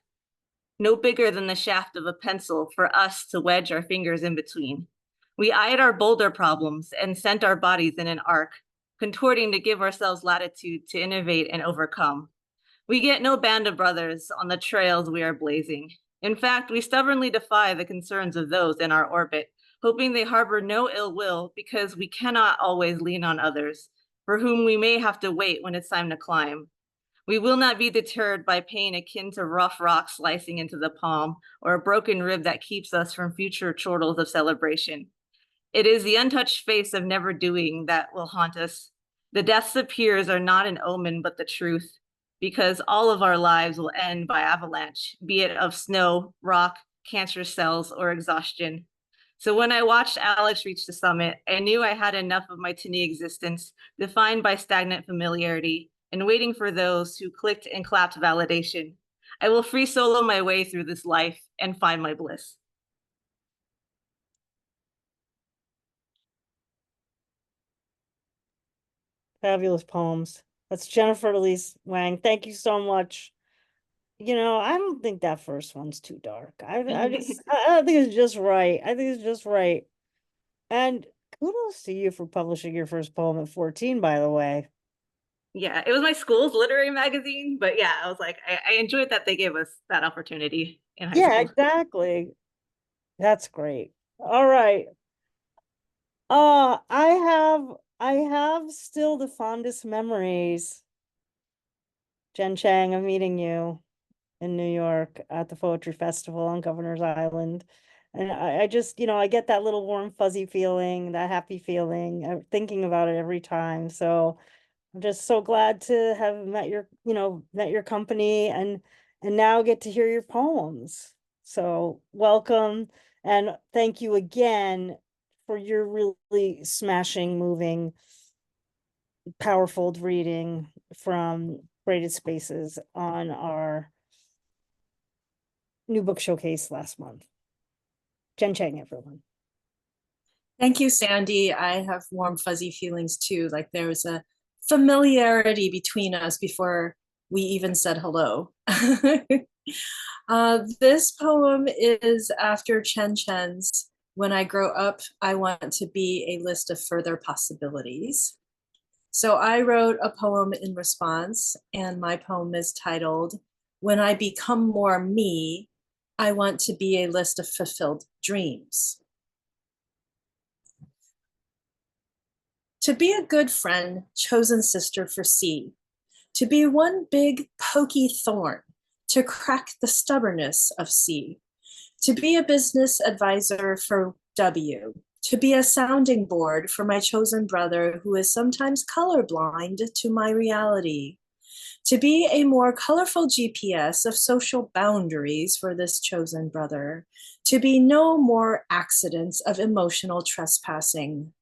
no bigger than the shaft of a pencil for us to wedge our fingers in between. We eyed our boulder problems and sent our bodies in an arc, contorting to give ourselves latitude to innovate and overcome. We get no band of brothers on the trails we are blazing. In fact, we stubbornly defy the concerns of those in our orbit, hoping they harbor no ill will because we cannot always lean on others, for whom we may have to wait when it's time to climb. We will not be deterred by pain akin to rough rock slicing into the palm or a broken rib that keeps us from future chortles of celebration. It is the untouched face of never doing that will haunt us. The deaths of peers are not an omen, but the truth, because all of our lives will end by avalanche, be it of snow, rock, cancer cells, or exhaustion. So when I watched Alex reach the summit, I knew I had enough of my tinny existence, defined by stagnant familiarity, and waiting for those who clicked and clapped validation. I will free solo my way through this life and find my bliss. Fabulous poems. That's Jennifer Elise Wang. Thank you so much. You know, I don't think that first one's too dark. I think it's just right. I think it's just right. And kudos to you for publishing your first poem at 14, by the way. Yeah, it was my school's literary magazine, but yeah, I was like, I enjoyed that they gave us that opportunity in high school. Exactly. That's great. All right. I have still the fondest memories, Cheng, of meeting you in New York at the Poetry Festival on Governor's Island. And I just, I get that little warm, fuzzy feeling, that happy feeling, thinking about it every time. So I'm just so glad to have met your company and now get to hear your poems. So welcome, and thank you again for your really smashing, moving, powerful reading from Braided Spaces on our new book showcase last month. Cheng, everyone. Thank you, Sandy. I have warm, fuzzy feelings too. Like there was a familiarity between us before we even said hello. This poem is after Chen's "When I Grow Up, I Want to Be a List of Further Possibilities." So I wrote a poem in response, and my poem is titled, "When I Become More Me, I Want to Be a List of Fulfilled Dreams." To be a good friend, chosen sister for C. To be one big pokey thorn, to crack the stubbornness of C. To be a business advisor for W. To be a sounding board for my chosen brother who is sometimes colorblind to my reality. To be a more colorful GPS of social boundaries for this chosen brother. To be no more accidents of emotional trespassing.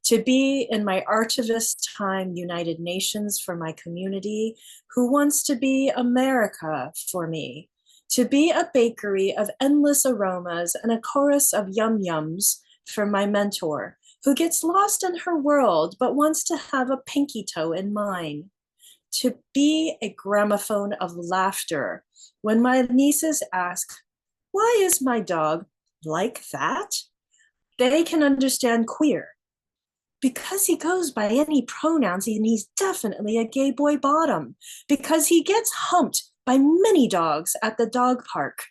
To be in my Archivist Time United Nations for my community who wants to be America for me. To be a bakery of endless aromas and a chorus of yum-yums for my mentor who gets lost in her world but wants to have a pinky toe in mine. To be a gramophone of laughter when my nieces ask, "Why is my dog like that?" They can understand queer. Because he goes by any pronouns and he's definitely a gay boy bottom. Because he gets humped by many dogs at the dog park.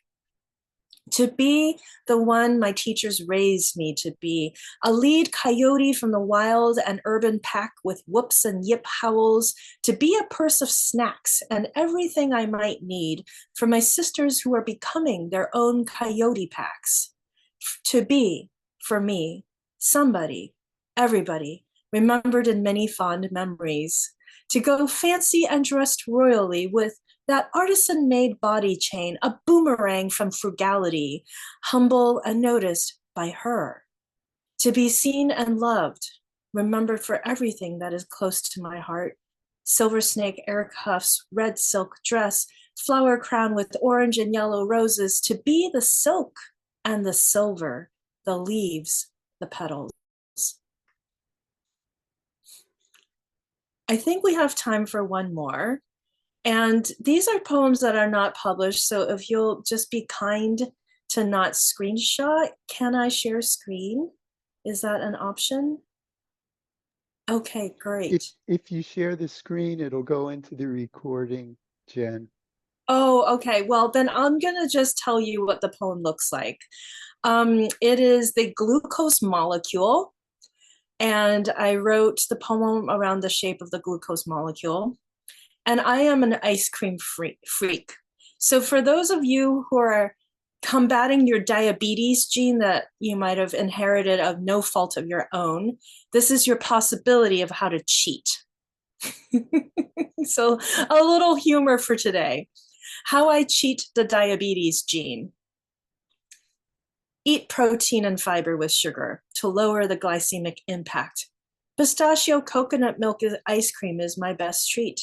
To be the one my teachers raised me to be, a lead coyote from the wild and urban pack with whoops and yip howls, to be a purse of snacks and everything I might need for my sisters who are becoming their own coyote packs. To be, for me, somebody, everybody, remembered in many fond memories. To go fancy and dressed royally with that artisan-made body chain, a boomerang from frugality, humble and noticed by her. To be seen and loved, remembered for everything that is close to my heart. Silver snake air cuffs, red silk dress, flower crown with orange and yellow roses. To be the silk and the silver, the leaves, the petals. I think we have time for one more. And these are poems that are not published. So if you'll just be kind to not screenshot, can I share screen? Is that an option? Okay, great. If you share the screen, it'll go into the recording, Jen. Oh, okay. Well, then I'm gonna just tell you what the poem looks like. It is the glucose molecule, and I wrote the poem around the shape of the glucose molecule. And I am an ice cream freak. So for those of you who are combating your diabetes gene that you might have inherited of no fault of your own, this is your possibility of how to cheat. So a little humor for today. How I cheat the diabetes gene. Eat protein and fiber with sugar to lower the glycemic impact. Pistachio coconut milk ice cream is my best treat.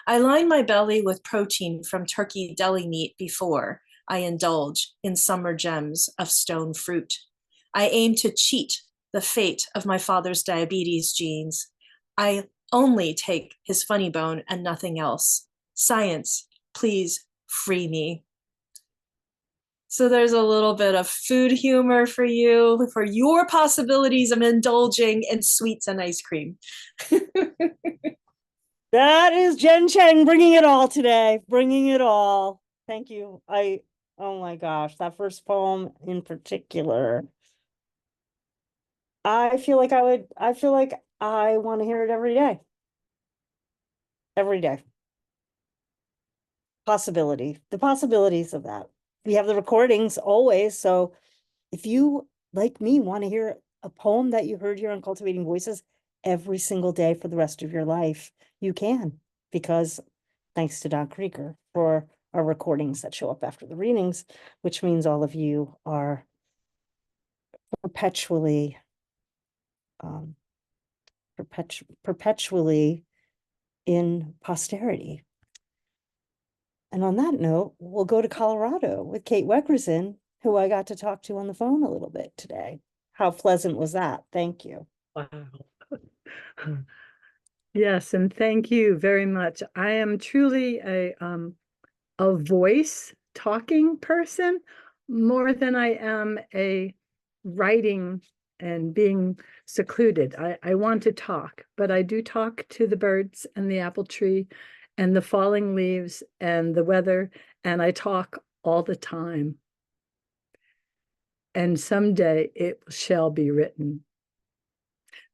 I line my belly with protein from turkey deli meat before I indulge in summer gems of stone fruit. I aim to cheat the fate of my father's diabetes genes. I only take his funny bone and nothing else. Science, please free me. So there's a little bit of food humor for you, for your possibilities of indulging in sweets and ice cream. That is Jen Cheng bringing it all today, bringing it all. Thank you. Oh my gosh, that first poem in particular. I feel like I want to hear it every day. Every day. The possibilities of that. We have the recordings always. So if you, like me, want to hear a poem that you heard here on Cultivating Voices every single day for the rest of your life, you can, because thanks to Don Krieger for our recordings that show up after the readings, which means all of you are perpetually in posterity. And on that note, we'll go to Colorado with Kate Wegrzyn, who I got to talk to on the phone a little bit today. How pleasant was that? Thank you. Wow. Yes, and thank you very much. I am truly a voice talking person more than I am a writing and being secluded. I want to talk, but I do talk to the birds and the apple tree and the falling leaves and the weather, and I talk all the time. And someday it shall be written.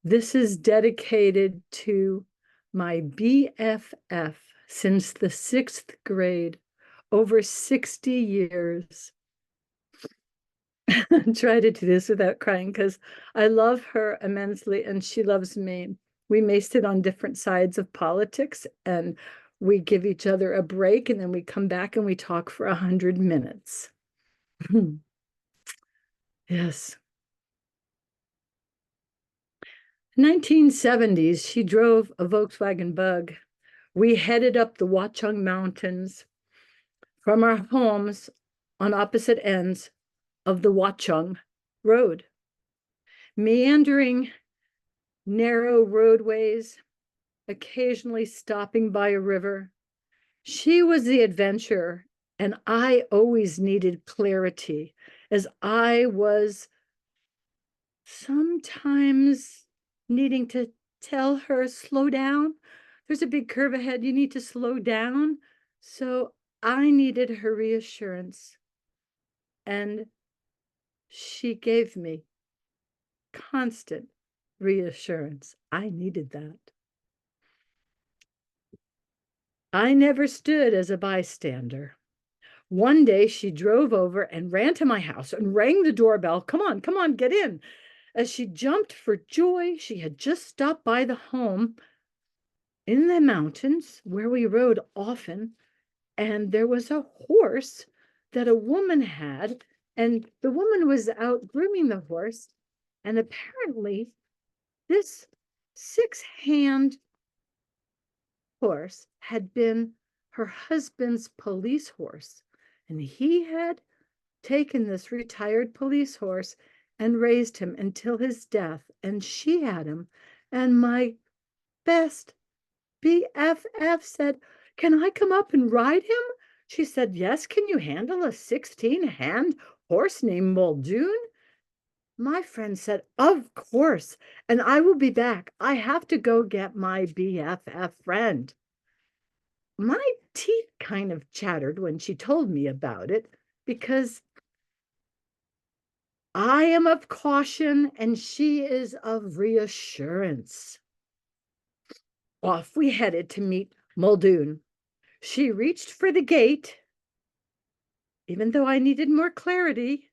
This is dedicated to my BFF since the 6th grade, over 60 years. Try to do this without crying because I love her immensely and she loves me. We may sit on different sides of politics and we give each other a break and then we come back and we talk for 100 minutes. Yes. 1970s, she drove a Volkswagen Bug. We headed up the Watchung Mountains from our homes on opposite ends of the Watchung Road. Meandering narrow roadways, occasionally stopping by a river. She was the adventurer, and I always needed clarity, as I was sometimes needing to tell her, slow down. There's a big curve ahead. You need to slow down. So I needed her reassurance. And she gave me constant reassurance. I needed that. I never stood as a bystander. One day she drove over and ran to my house and rang the doorbell. Come on, get in. As she jumped for joy, she had just stopped by the home in the mountains where we rode often, and there was a horse that a woman had, and the woman was out grooming the horse, and apparently this 6-hand horse had been her husband's police horse, and he had taken this retired police horse and raised him until his death, and she had him. And my best BFF said, Can I come up and ride him? She said, yes. Can you handle a 16-hand horse named Muldoon? My friend said, of course, and I will be back. I have to go get my BFF friend. My teeth kind of chattered when she told me about it because I am of caution and she is of reassurance. Off we headed to meet Muldoon. She reached for the gate, even though I needed more clarity.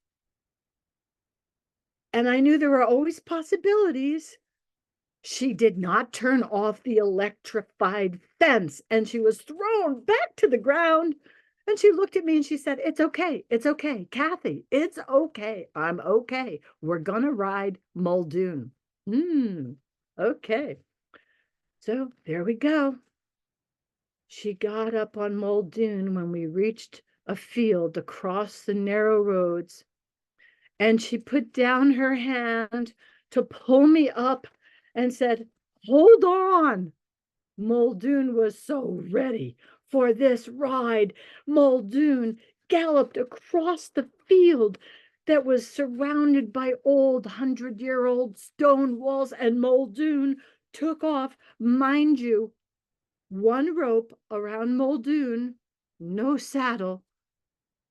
And I knew there were always possibilities. She did not turn off the electrified fence, and she was thrown back to the ground. And she looked at me and she said, it's okay. It's okay. Kathy, it's okay. I'm okay. We're going to ride Muldoon. Okay. So there we go. She got up on Muldoon when we reached a field across the narrow roads, and she put down her hand to pull me up and said, hold on. Muldoon was so ready for this ride. Muldoon galloped across the field that was surrounded by old 100-year-old stone walls, and Muldoon took off. Mind you, one rope around Muldoon, no saddle,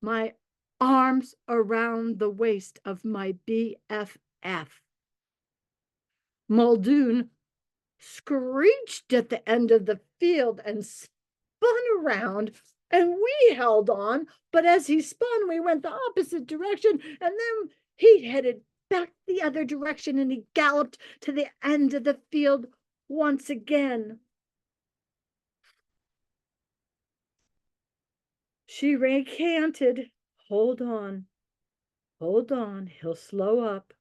my arms around the waist of my BFF. Muldoon screeched at the end of the field and spun around, and we held on, but as he spun, we went the opposite direction, and then he headed back the other direction, and he galloped to the end of the field once again. She recanted, hold on, he'll slow up.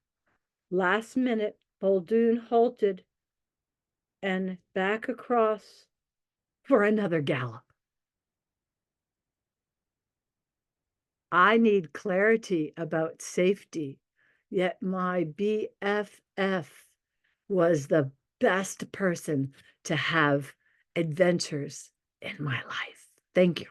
Last minute, Muldoon halted and back across for another gallop. I need clarity about safety, yet my BFF was the best person to have adventures in my life. Thank you.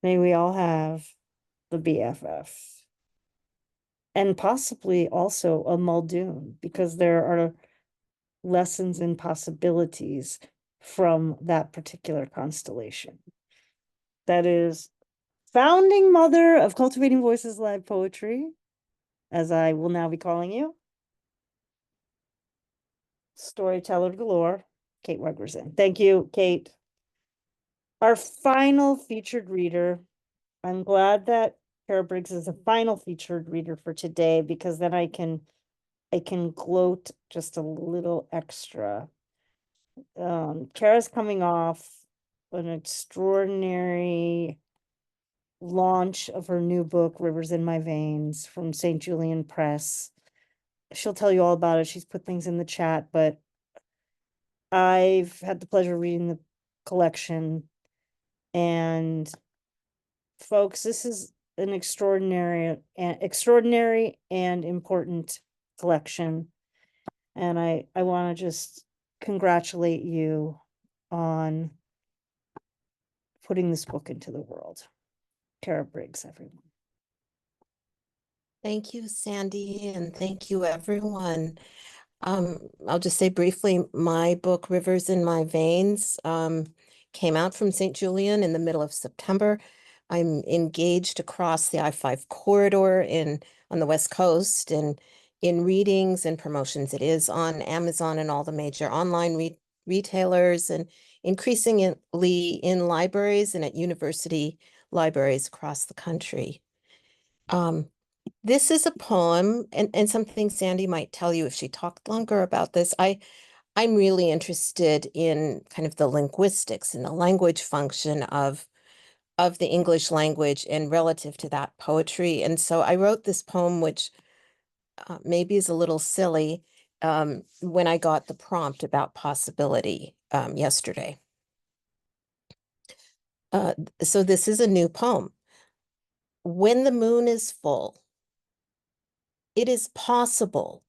May we all have the BFF. And possibly also a Muldoon, because there are lessons and possibilities from that particular constellation. That is founding mother of Cultivating Voices Live Poetry, as I will now be calling you. Storyteller galore, Kate Wegrzyn. Thank you, Kate. Our final featured reader. I'm glad that Kara Briggs is a final featured reader for today, because then I can gloat just a little extra. Kara's coming off an extraordinary launch of her new book, Rivers in My Veins, from St. Julian Press. She'll tell you all about it. She's put things in the chat, but I've had the pleasure of reading the collection. And folks, this is an extraordinary and important collection. And I want to just congratulate you on putting this book into the world. Kara Briggs, everyone. Thank you, Sandy, and thank you, everyone. I'll just say briefly, my book, Rivers in My Veins, came out from St. Julian in the middle of September. I'm engaged across the I-5 corridor on the West Coast and in readings and promotions. It is on Amazon and all the major online retailers, and increasingly in libraries and at university libraries across the country. This is a poem, and something Sandy might tell you if she talked longer about this. I'm really interested in kind of the linguistics and the language function of the English language and relative to that poetry. And so I wrote this poem, which maybe is a little silly, when I got the prompt about possibility yesterday. So this is a new poem. When the moon is full, It is possible.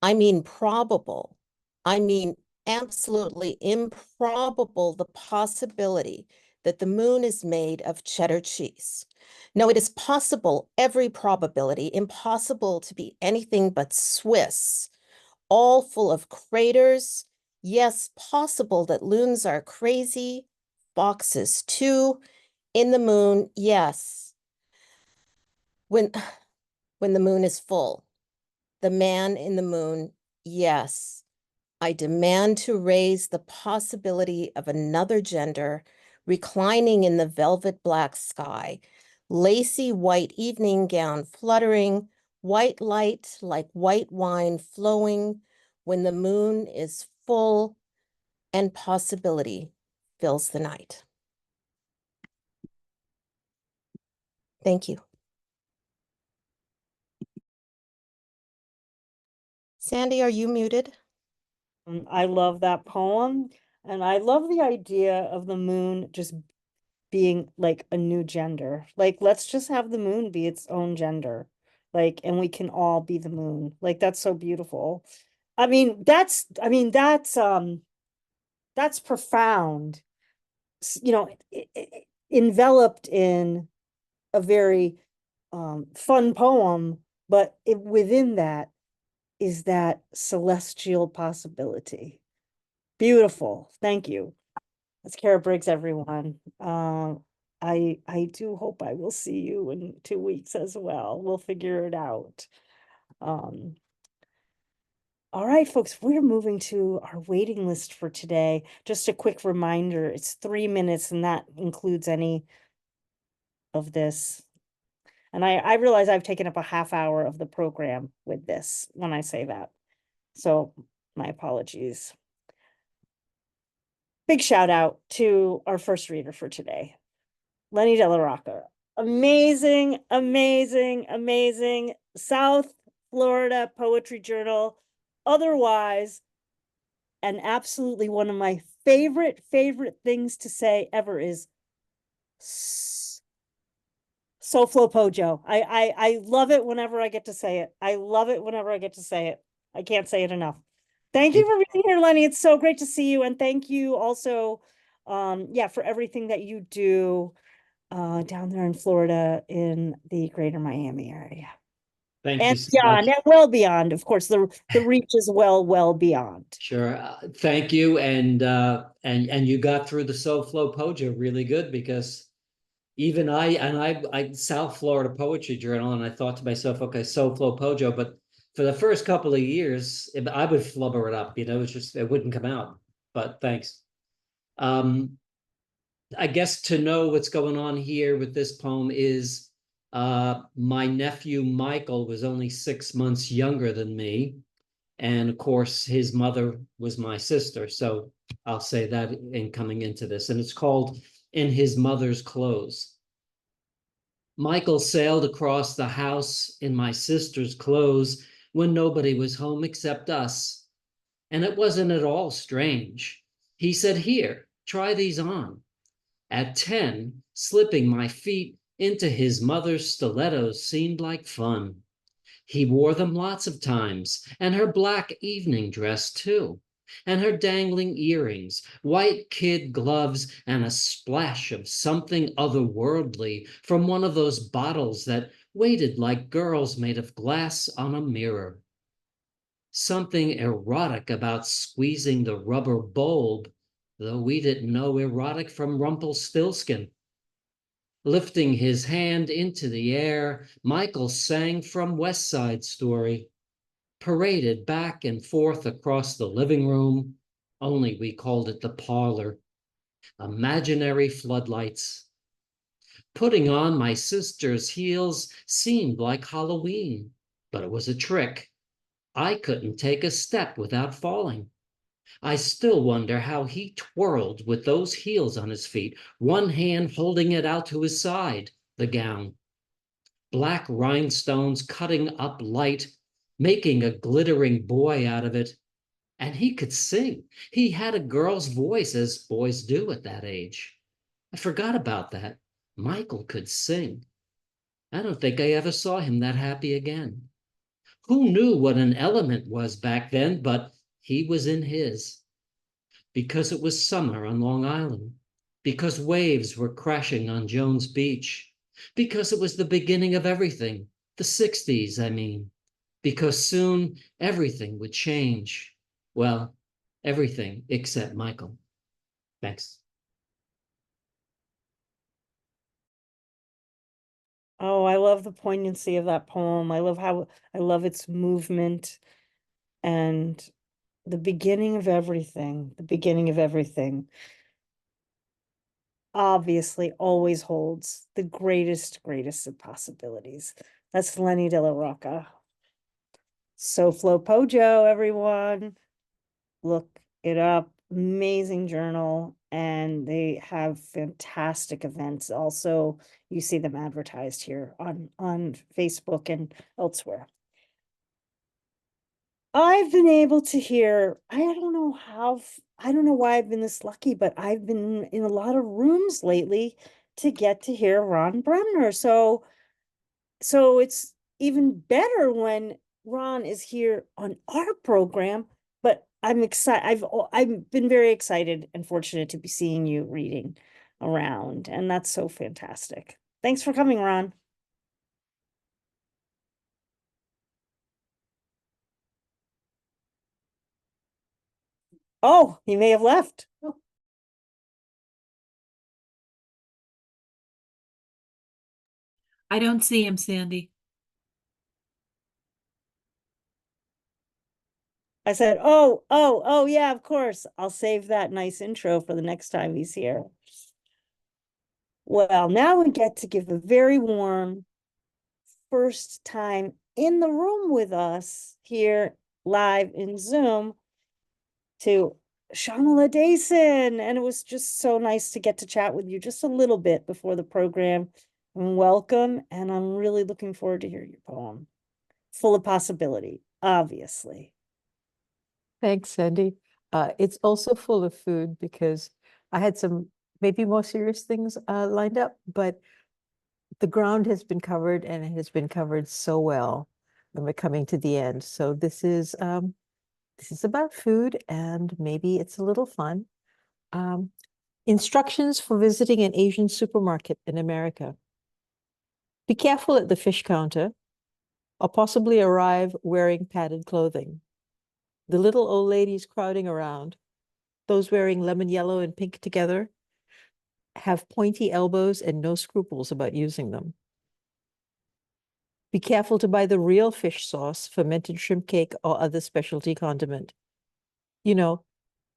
I mean probable. I mean absolutely improbable the possibility that the moon is made of cheddar cheese. No, it is possible, every probability, impossible to be anything but Swiss, all full of craters. Yes, possible that loons are crazy, foxes too, in the moon, yes. When the moon is full, the man in the moon, yes. I demand to raise the possibility of another gender reclining in the velvet black sky, lacy white evening gown fluttering, white light like white wine flowing when the moon is full and possibility fills the night. Thank you. Sandy, are you muted? I love that poem, and I love the idea of the moon just being like a new gender. Like, let's just have the moon be its own gender. Like, and we can all be the moon. Like, that's so beautiful. That's profound. You know, enveloped in a very fun poem, but within that is that celestial possibility. Beautiful. Thank you. That's Kara Briggs, everyone. I do hope I will see you in 2 weeks as well. We'll figure it out. All right, folks, we're moving to our waiting list for today. Just a quick reminder, it's 3 minutes, and that includes any of this. And I realize I've taken up a half hour of the program with this when I say that. So my apologies. Big shout out to our first reader for today, Lenny Della Rocca. Amazing, amazing, amazing South Florida Poetry Journal. Otherwise, and absolutely one of my favorite things to say ever is SoFlo Pojo. I love it whenever I get to say it. I love it whenever I get to say it. I can't say it enough. Thank you for being here, Lenny. It's so great to see you. And thank you also, for everything that you do down there in Florida in the greater Miami area. Thank you And so beyond, much. and well beyond, of course, the reach is well beyond. Sure. Thank you. And you got through the SoFlo Pojo really good, because even I South Florida Poetry Journal, and I thought to myself, okay, SoFlo Pojo, but for the first couple of years, I would flubber it up, it wouldn't come out. But thanks. I guess to know what's going on here with this poem is my nephew Michael was only 6 months younger than me. And of course, his mother was my sister. So I'll say that in coming into this. And it's called In His Mother's Clothes. Michael sailed across the house in my sister's clothes when nobody was home except us. And it wasn't at all strange. He said, "Here, try these on." At 10, slipping my feet into his mother's stilettos seemed like fun. He wore them lots of times, and her black evening dress too, and her dangling earrings, white kid gloves, and a splash of something otherworldly from one of those bottles that waited like girls made of glass on a mirror. Something erotic about squeezing the rubber bulb, though we didn't know erotic from Rumpelstiltskin. Lifting his hand into the air, Michael sang from West Side Story, paraded back and forth across the living room, only we called it the parlor. Imaginary floodlights. Putting on my sister's heels seemed like Halloween, but it was a trick. I couldn't take a step without falling. I still wonder how he twirled with those heels on his feet, one hand holding it out to his side, the gown. Black rhinestones cutting up light, making a glittering boy out of it. And he could sing. He had a girl's voice, as boys do at that age. I forgot about that. Michael could sing. I don't think I ever saw him that happy again. Who knew what an element was back then, but he was in his. Because it was summer on Long Island, because waves were crashing on Jones Beach, because it was the beginning of everything, the 60s, I mean, because soon everything would change. Well, everything except Michael. Thanks. Oh, I love the poignancy of that poem. I love its movement and the beginning of everything, the beginning of everything. Obviously always holds the greatest of possibilities. That's Lenny Della Rocca. So Flow Pojo, everyone. Look it up. Amazing journal, and they have fantastic events. Also, you see them advertised here on Facebook and elsewhere. I've been able to hear, I don't know why I've been this lucky, but I've been in a lot of rooms lately to get to hear Ron Bremner. So it's even better when Ron is here on our program, but I'm excited. I've been very excited and fortunate to be seeing you reading around, and that's so fantastic. Thanks for coming, Ron. Oh, he may have left. Oh. I don't see him, Sandy. I said, oh, yeah, of course. I'll save that nice intro for the next time he's here. Well, now we get to give a very warm first time in the room with us here live in Zoom to Symala Dason. And it was just so nice to get to chat with you just a little bit before the program. And welcome. And I'm really looking forward to hear your poem. Full of possibility, obviously. Thanks, Sandy. It's also full of food because I had some maybe more serious things lined up, but the ground has been covered and it has been covered so well, and we're coming to the end. So this is about food, and maybe it's a little fun. Instructions for visiting an Asian supermarket in America. Be careful at the fish counter, or possibly arrive wearing padded clothing. The little old ladies crowding around, those wearing lemon yellow and pink together, have pointy elbows and no scruples about using them. Be careful to buy the real fish sauce, fermented shrimp cake, or other specialty condiment. You know,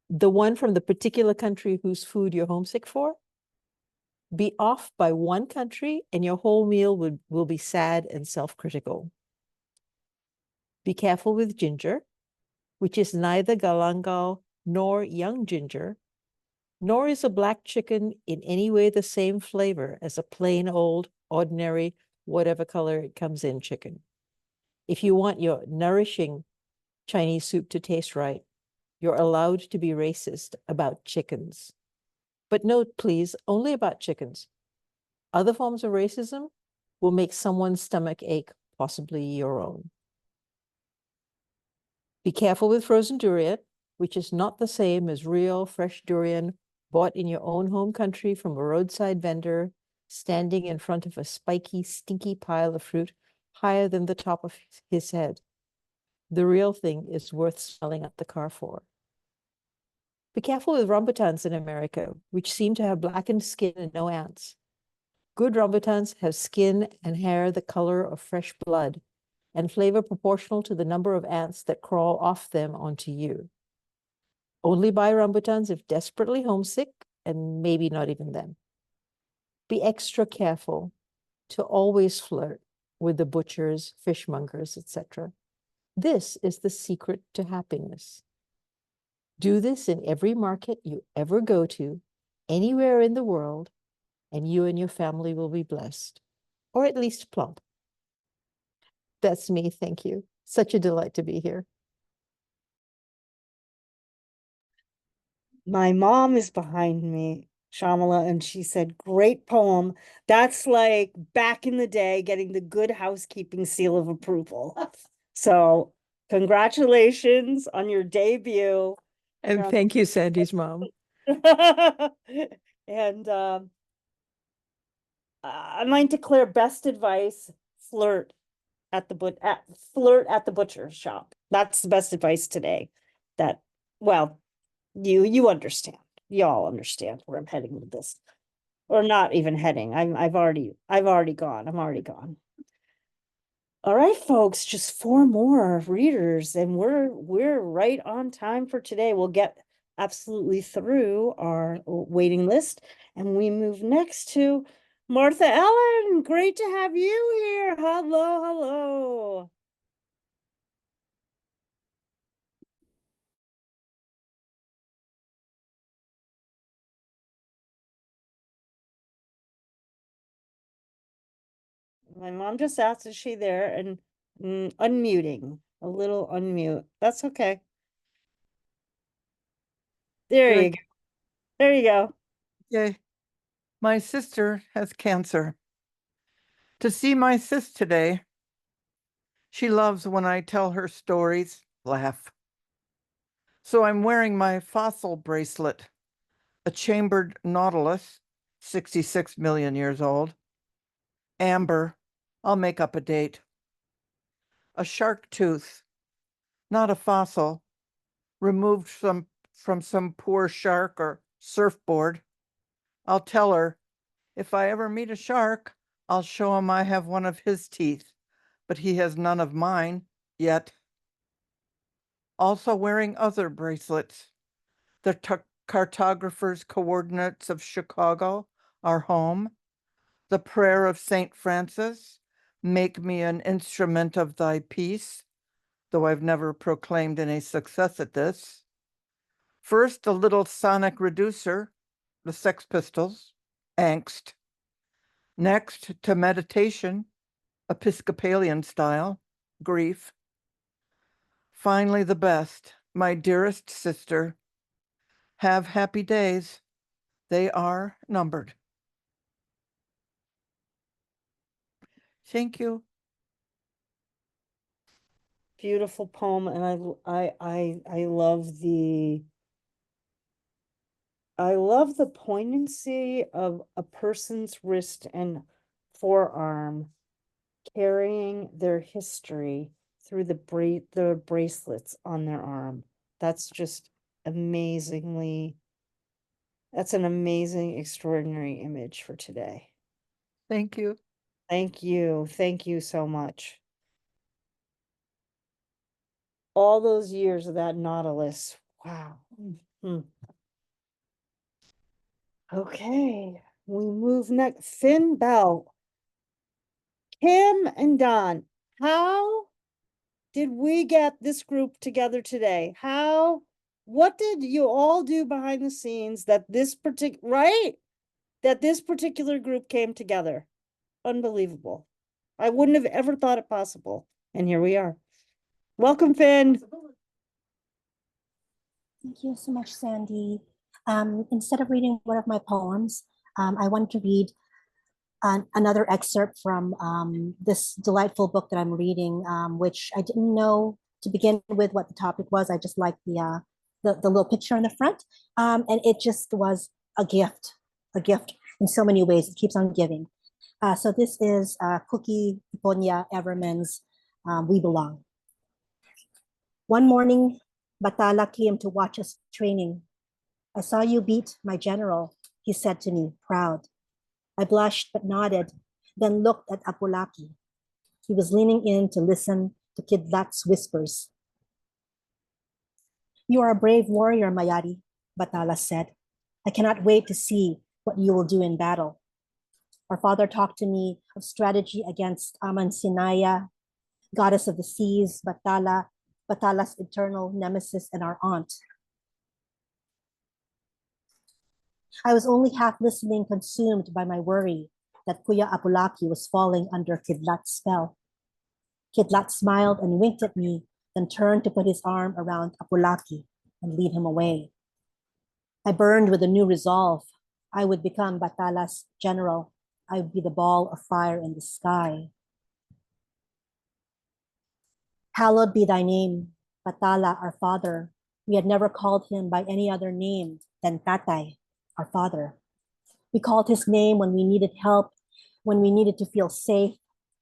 the one from the particular country whose food you're homesick for. Be off by one country and your whole meal will be sad and self-critical. Be careful with ginger, which is neither galangal nor young ginger, nor is a black chicken in any way the same flavor as a plain old, ordinary, whatever color it comes in chicken. If you want your nourishing Chinese soup to taste right, you're allowed to be racist about chickens. But note, please, only about chickens. Other forms of racism will make someone's stomach ache, possibly your own. Be careful with frozen durian, which is not the same as real fresh durian bought in your own home country from a roadside vendor standing in front of a spiky, stinky pile of fruit higher than the top of his head. The real thing is worth smelling up the car for. Be careful with rambutans in America, which seem to have blackened skin and no ants. Good rambutans have skin and hair the color of fresh blood and flavor proportional to the number of ants that crawl off them onto you. Only buy rambutans if desperately homesick, and maybe not even then. Be extra careful to always flirt with the butchers, fishmongers, etc. This is the secret to happiness. Do this in every market you ever go to, anywhere in the world, and you and your family will be blessed, or at least plump. That's me, thank you. Such a delight to be here. My mom is behind me, Symala, and she said, great poem. That's like back in the day, getting the Good Housekeeping seal of approval. So congratulations on your debut. And thank you, Sandy's mom. And I might declare best advice, flirt at the butcher shop. That's the best advice today. That, well, you understand. Y'all understand where I'm heading with this. Or not even heading. I've already gone. I'm already gone. All right, folks, just 4 more readers, and we're right on time for today. We'll get absolutely through our waiting list, and we move next to Martha Ellen. Great to have you here. Hello, hello. My mom just asked, is she there? And unmuting, a little unmute. That's okay. There you go. There you go. Okay. My sister has cancer. To see my sis today, she loves when I tell her stories, laugh. So I'm wearing my fossil bracelet, a chambered nautilus, 66 million years old. Amber, I'll make up a date. A shark tooth, not a fossil, removed from some poor shark or surfboard. I'll tell her, if I ever meet a shark, I'll show him I have one of his teeth, but he has none of mine yet. Also wearing other bracelets. The cartographer's coordinates of Chicago, our home. The prayer of St. Francis, make me an instrument of thy peace, though I've never proclaimed any success at this. First, a little sonic reducer, the Sex Pistols, angst. Next, to meditation, Episcopalian style, grief. Finally, the best, my dearest sister. Have happy days. They are numbered. Thank you. Beautiful poem, and I love the poignancy of a person's wrist and forearm carrying their history through the bracelets on their arm. That's just amazingly, that's an amazing, extraordinary image for today. Thank you. Thank you. Thank you so much. All those years of that nautilus. Wow. Okay, we move next. Phynne-Belle. Kim and Don, how did we get this group together today? What did you all do behind the scenes that this particular group came together? Unbelievable. I wouldn't have ever thought it possible. And here we are. Welcome, Finn. Thank you so much, Sandy. Instead of reading one of my poems, I want to read another excerpt from this delightful book that I'm reading, which I didn't know to begin with what the topic was. I just liked the little picture on the front, and it just was a gift in so many ways. It keeps on giving. So this is Cookie Ponya Everman's We Belong. One morning, Batala came to watch us training. I saw you beat my general, he said to me, proud. I blushed but nodded, then looked at Apulaki. He was leaning in to listen to Kidlat's whispers. You are a brave warrior, Mayari, Batala said. I cannot wait to see what you will do in battle. Our father talked to me of strategy against Amansinaya, goddess of the seas, Batala's eternal nemesis, and our aunt. I was only half listening, consumed by my worry that Kuya Apulaki was falling under Kidlat's spell. Kidlat smiled and winked at me, then turned to put his arm around Apulaki and lead him away. I burned with a new resolve. I would become Batala's general. I would be the ball of fire in the sky. Hallowed be thy name, Patala, our father. We had never called him by any other name than Tatay, our father. We called his name when we needed help, when we needed to feel safe,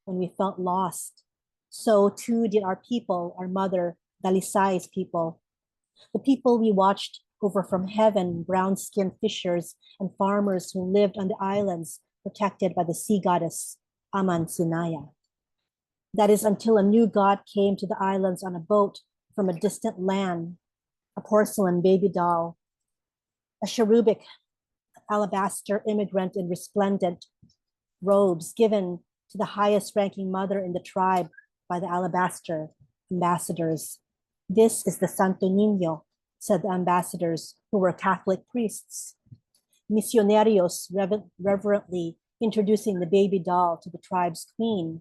when we felt lost. So too did our people, our mother, Dalisay's people. The people we watched over from heaven, brown-skinned fishers and farmers who lived on the islands protected by the sea goddess, Aman Sinaya. That is until a new god came to the islands on a boat from a distant land, a porcelain baby doll, a cherubic alabaster immigrant in resplendent robes given to the highest ranking mother in the tribe by the alabaster ambassadors. This is the Santo Niño, said the ambassadors, who were Catholic priests. Misionarios reverently introducing the baby doll to the tribe's queen.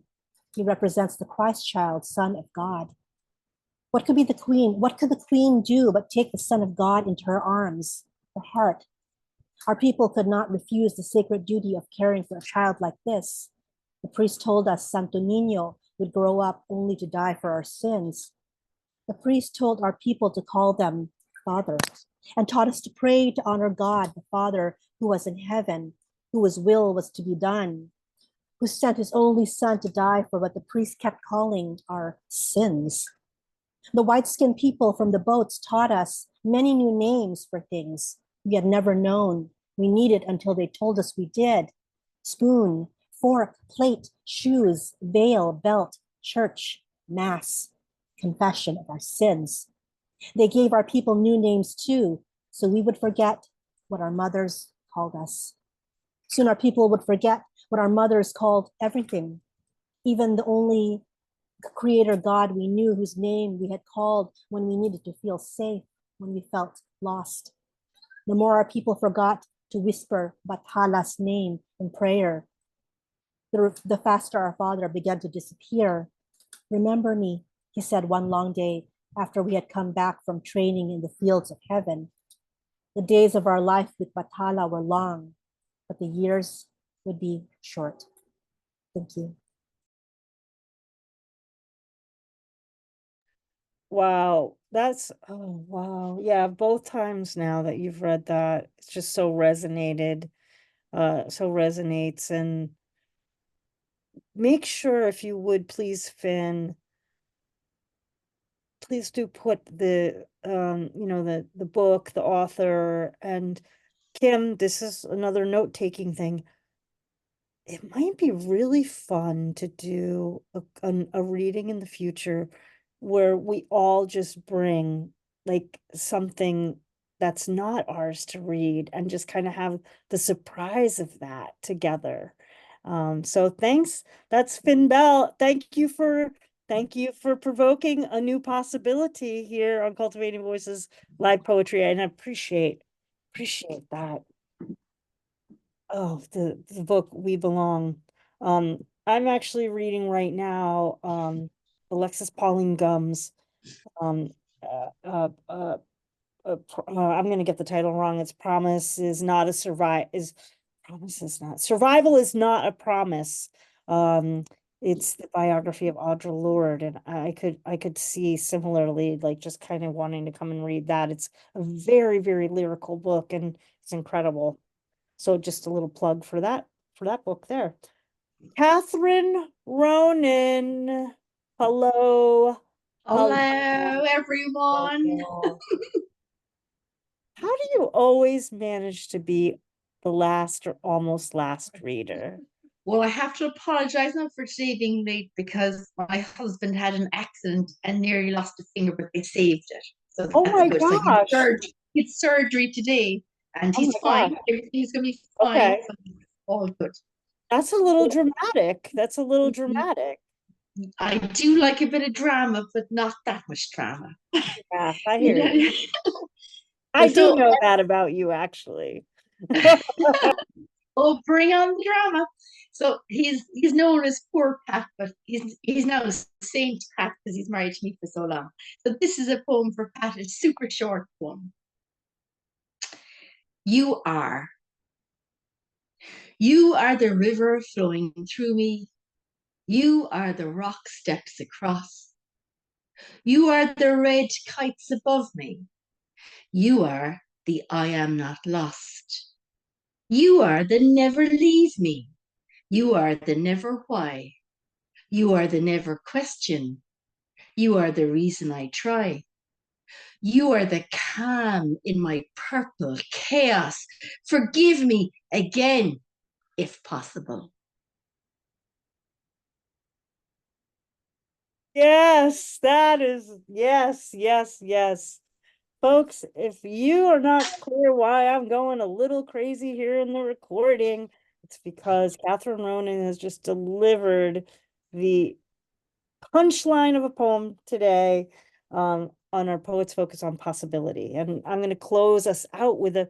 He represents the Christ child, Son of God. What could the queen do but take the Son of God into her arms, her heart? Our people could not refuse the sacred duty of caring for a child like this. The priest told us Santo Niño would grow up only to die for our sins. The priest told our people to call them Father, and taught us to pray to honor God, the Father who was in heaven, whose will was to be done, who sent his only Son to die for what the priest kept calling our sins. The white-skinned people from the boats taught us many new names for things we had never known we needed until they told us we did. Spoon, fork, plate, shoes, veil, belt, church, mass, confession of our sins. They gave our people new names too, so we would forget what our mothers called us. Soon our people would forget what our mothers called everything, even the only creator God we knew, whose name we had called when we needed to feel safe, when we felt lost. The more our people forgot to whisper Batala's name in prayer, the faster our father began to disappear. Remember me, he said one long day after we had come back from training in the fields of heaven. The days of our life with Batala were long, but the years would be short. Thank you. Wow, oh wow. Yeah, both times now that you've read that, it's just so resonates, and make sure, if you would please, Phynne, please do put the the book, the author, and Kim, this is another note-taking thing. It might be really fun to do a reading in the future where we all just bring like something that's not ours to read and just kind of have the surprise of that together. So thanks. That's Phynne-Belle. Thank you for provoking a new possibility here on Cultivating Voices Live Poetry, and I appreciate that. Oh, the book We Belong. I'm actually reading right now Alexis Pauline Gumbs. I'm gonna get the title wrong. It's Promise is not a Survival is not a Promise. It's the biography of Audre Lorde, and I could see similarly, like, just kind of wanting to come and read that. It's a very, very lyrical book, and it's incredible. So just a little plug for that book there. Catherine Ronan. Hello. Hello, everyone. How do you always manage to be the last or almost last reader? Well, I have to apologize now for today being late because my husband had an accident and nearly lost a finger, but they saved it. So oh that's my good. gosh. So he's surgery today, and he's fine. Gosh. Everything's gonna be fine. Okay. So all good. That's a little dramatic. That's a little dramatic. I do like a bit of drama, but not that much drama. Yeah, I hear you. I do So, know that about you, actually. oh, bring on the drama. So he's known as Poor Pat, but he's now Saint Pat because he's married to me for so long. So this is a poem for Pat, a super short poem. You are the river flowing through me. You are the rock steps across. You are the red kites above me. You are the I am not lost. You are the never leave me. You are the never why. You are the never question. You are the reason I try. You are the calm in my purple chaos. Forgive me again, if possible. Yes, that is, yes, yes, yes. Folks, if you are not clear why I'm going a little crazy here in the recording, it's because Catherine Ronan has just delivered the punchline of a poem today on our Poets Focus on Possibility. And I'm going to close us out with a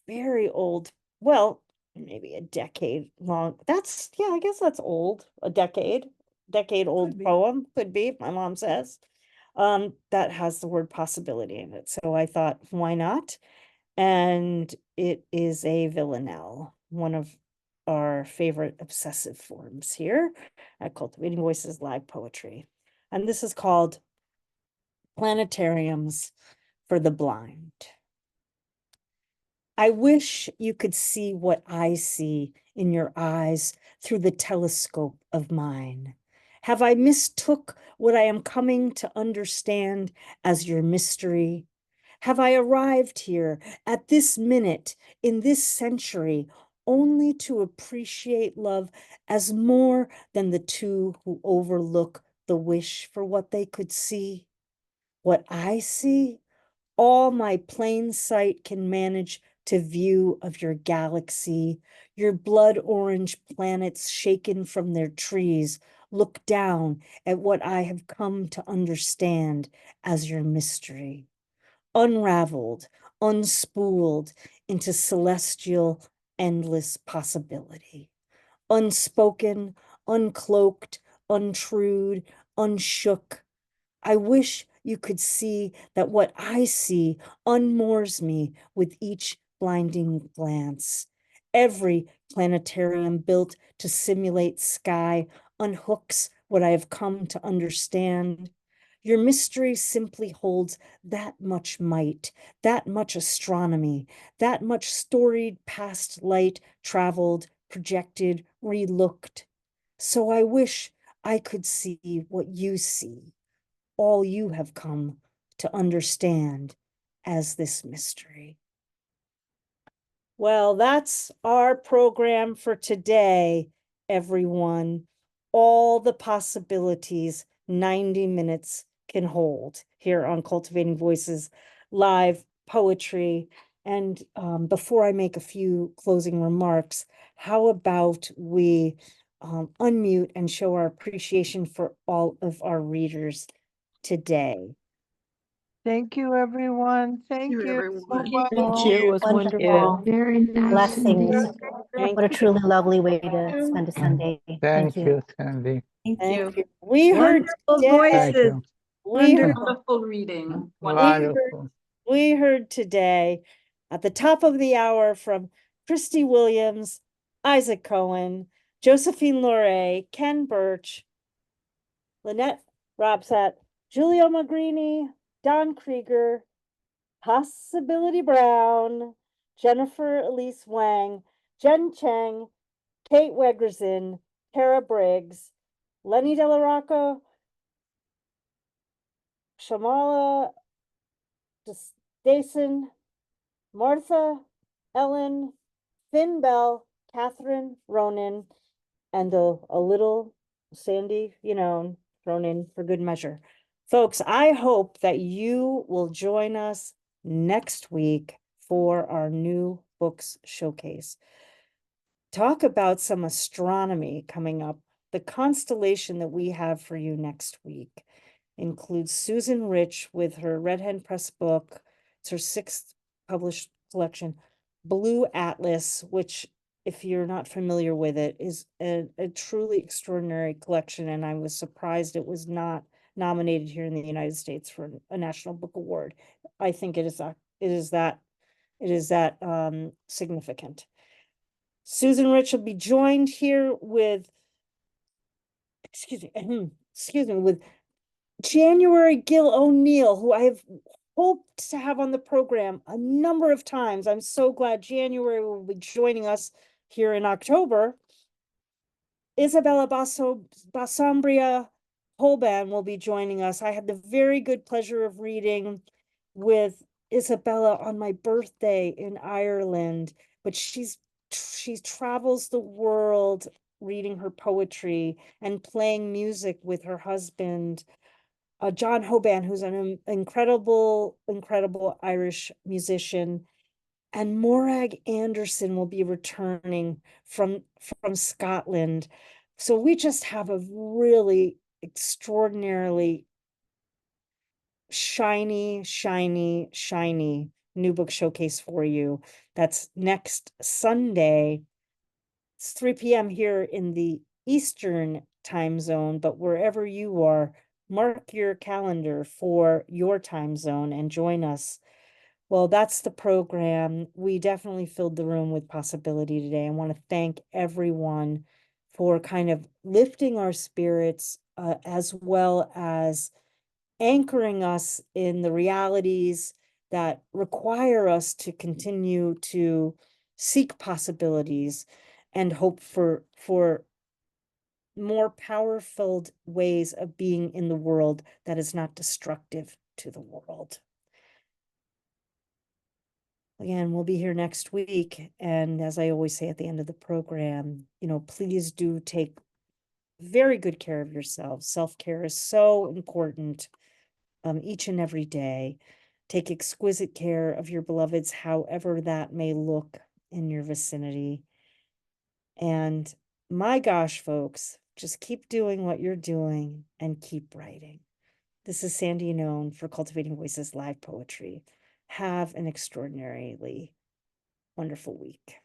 very old, well, maybe a decade long. That's, yeah, I guess that's old. A decade old poem, could be, my mom says, that has the word possibility in it. So I thought, why not? And it is a villanelle, one of our favorite obsessive forms here at Cultivating Voices Live Poetry. And this is called Planetariums for the Blind. I wish you could see what I see in your eyes through the telescope of mine. Have I mistook what I am coming to understand as your mystery? Have I arrived here at this minute in this century only to appreciate love as more than the two who overlook the wish for what they could see? What I see, all my plain sight can manage to view of your galaxy, your blood orange planets shaken from their trees, look down at what I have come to understand as your mystery. Unraveled, unspooled into celestial, endless possibility. Unspoken, uncloaked, untrued, unshook. I wish you could see that what I see unmoors me with each blinding glance. Every planetarium built to simulate sky unhooks what I have come to understand. Your mystery simply holds that much might, that much astronomy, that much storied past light traveled, projected, relooked. So I wish I could see what you see, all you have come to understand as this mystery. Well, that's our program for today, everyone. All the possibilities 90 minutes can hold here on Cultivating Voices Live Poetry. And before I make a few closing remarks, how about we unmute and show our appreciation for all of our readers today. Thank you, everyone. Thank you. everyone. Thank you. It was wonderful. Very nice. Blessings. Thank What a you. truly lovely way to spend a Sunday. Thank you, Sandy. Thank you. We heard Wonderful today. Thank voices. you. We heard, Wonderful reading. Wonderful. we heard today at the top of the hour from Kristie Williams, Isaac Cohen, Josephine LoRe, Ken Burch, Linette Rabsatt, Giulio Magrini, Don Krieger, Possibility Brown, Jennifer Elise Wang, Jen Cheng, Kate Wegrzyn, Tara Briggs, Lenny Della Rocca, Symala Dason, Martha, Ellen, Phynne-Belle, Catherine, Ronan, and a little Sandy, thrown in for good measure. Folks, I hope that you will join us next week for our new books showcase. Talk about some astronomy coming up. The constellation that we have for you next week includes Susan Rich with her Red Hen Press book. It's her 6th published collection, Blue Atlas, which, if you're not familiar with it, is a truly extraordinary collection. And I was surprised it was not nominated here in the United States for a National Book Award. I think it is that significant. Susan Rich will be joined here with, excuse me, with January Gil O'Neill, who I have hoped to have on the program a number of times. I'm so glad January will be joining us here in October. Isabella Basombria Holban will be joining us. I had the very good pleasure of reading with Isabella on my birthday in Ireland, but she travels the world reading her poetry and playing music with her husband, John Hoban, who's an incredible Irish musician. And Morag Anderson will be returning from Scotland. So we just have a really extraordinarily shiny new book showcase for you. That's next Sunday. It's 3 p.m. here in the Eastern time zone, but wherever you are, mark your calendar for your time zone and join us. Well, that's the program. We definitely filled the room with possibility today. I want to thank everyone for kind of lifting our spirits, as well as anchoring us in the realities that require us to continue to seek possibilities and hope for more power-filled ways of being in the world that is not destructive to the world. Again, we'll be here next week. And as I always say at the end of the program, please do take very good care of yourselves. Self-care is so important, each and every day. Take exquisite care of your beloveds, however that may look in your vicinity. And my gosh, folks, just keep doing what you're doing and keep writing. This is Sandra Yannone for Cultivating Voices Live Poetry. Have an extraordinarily wonderful week.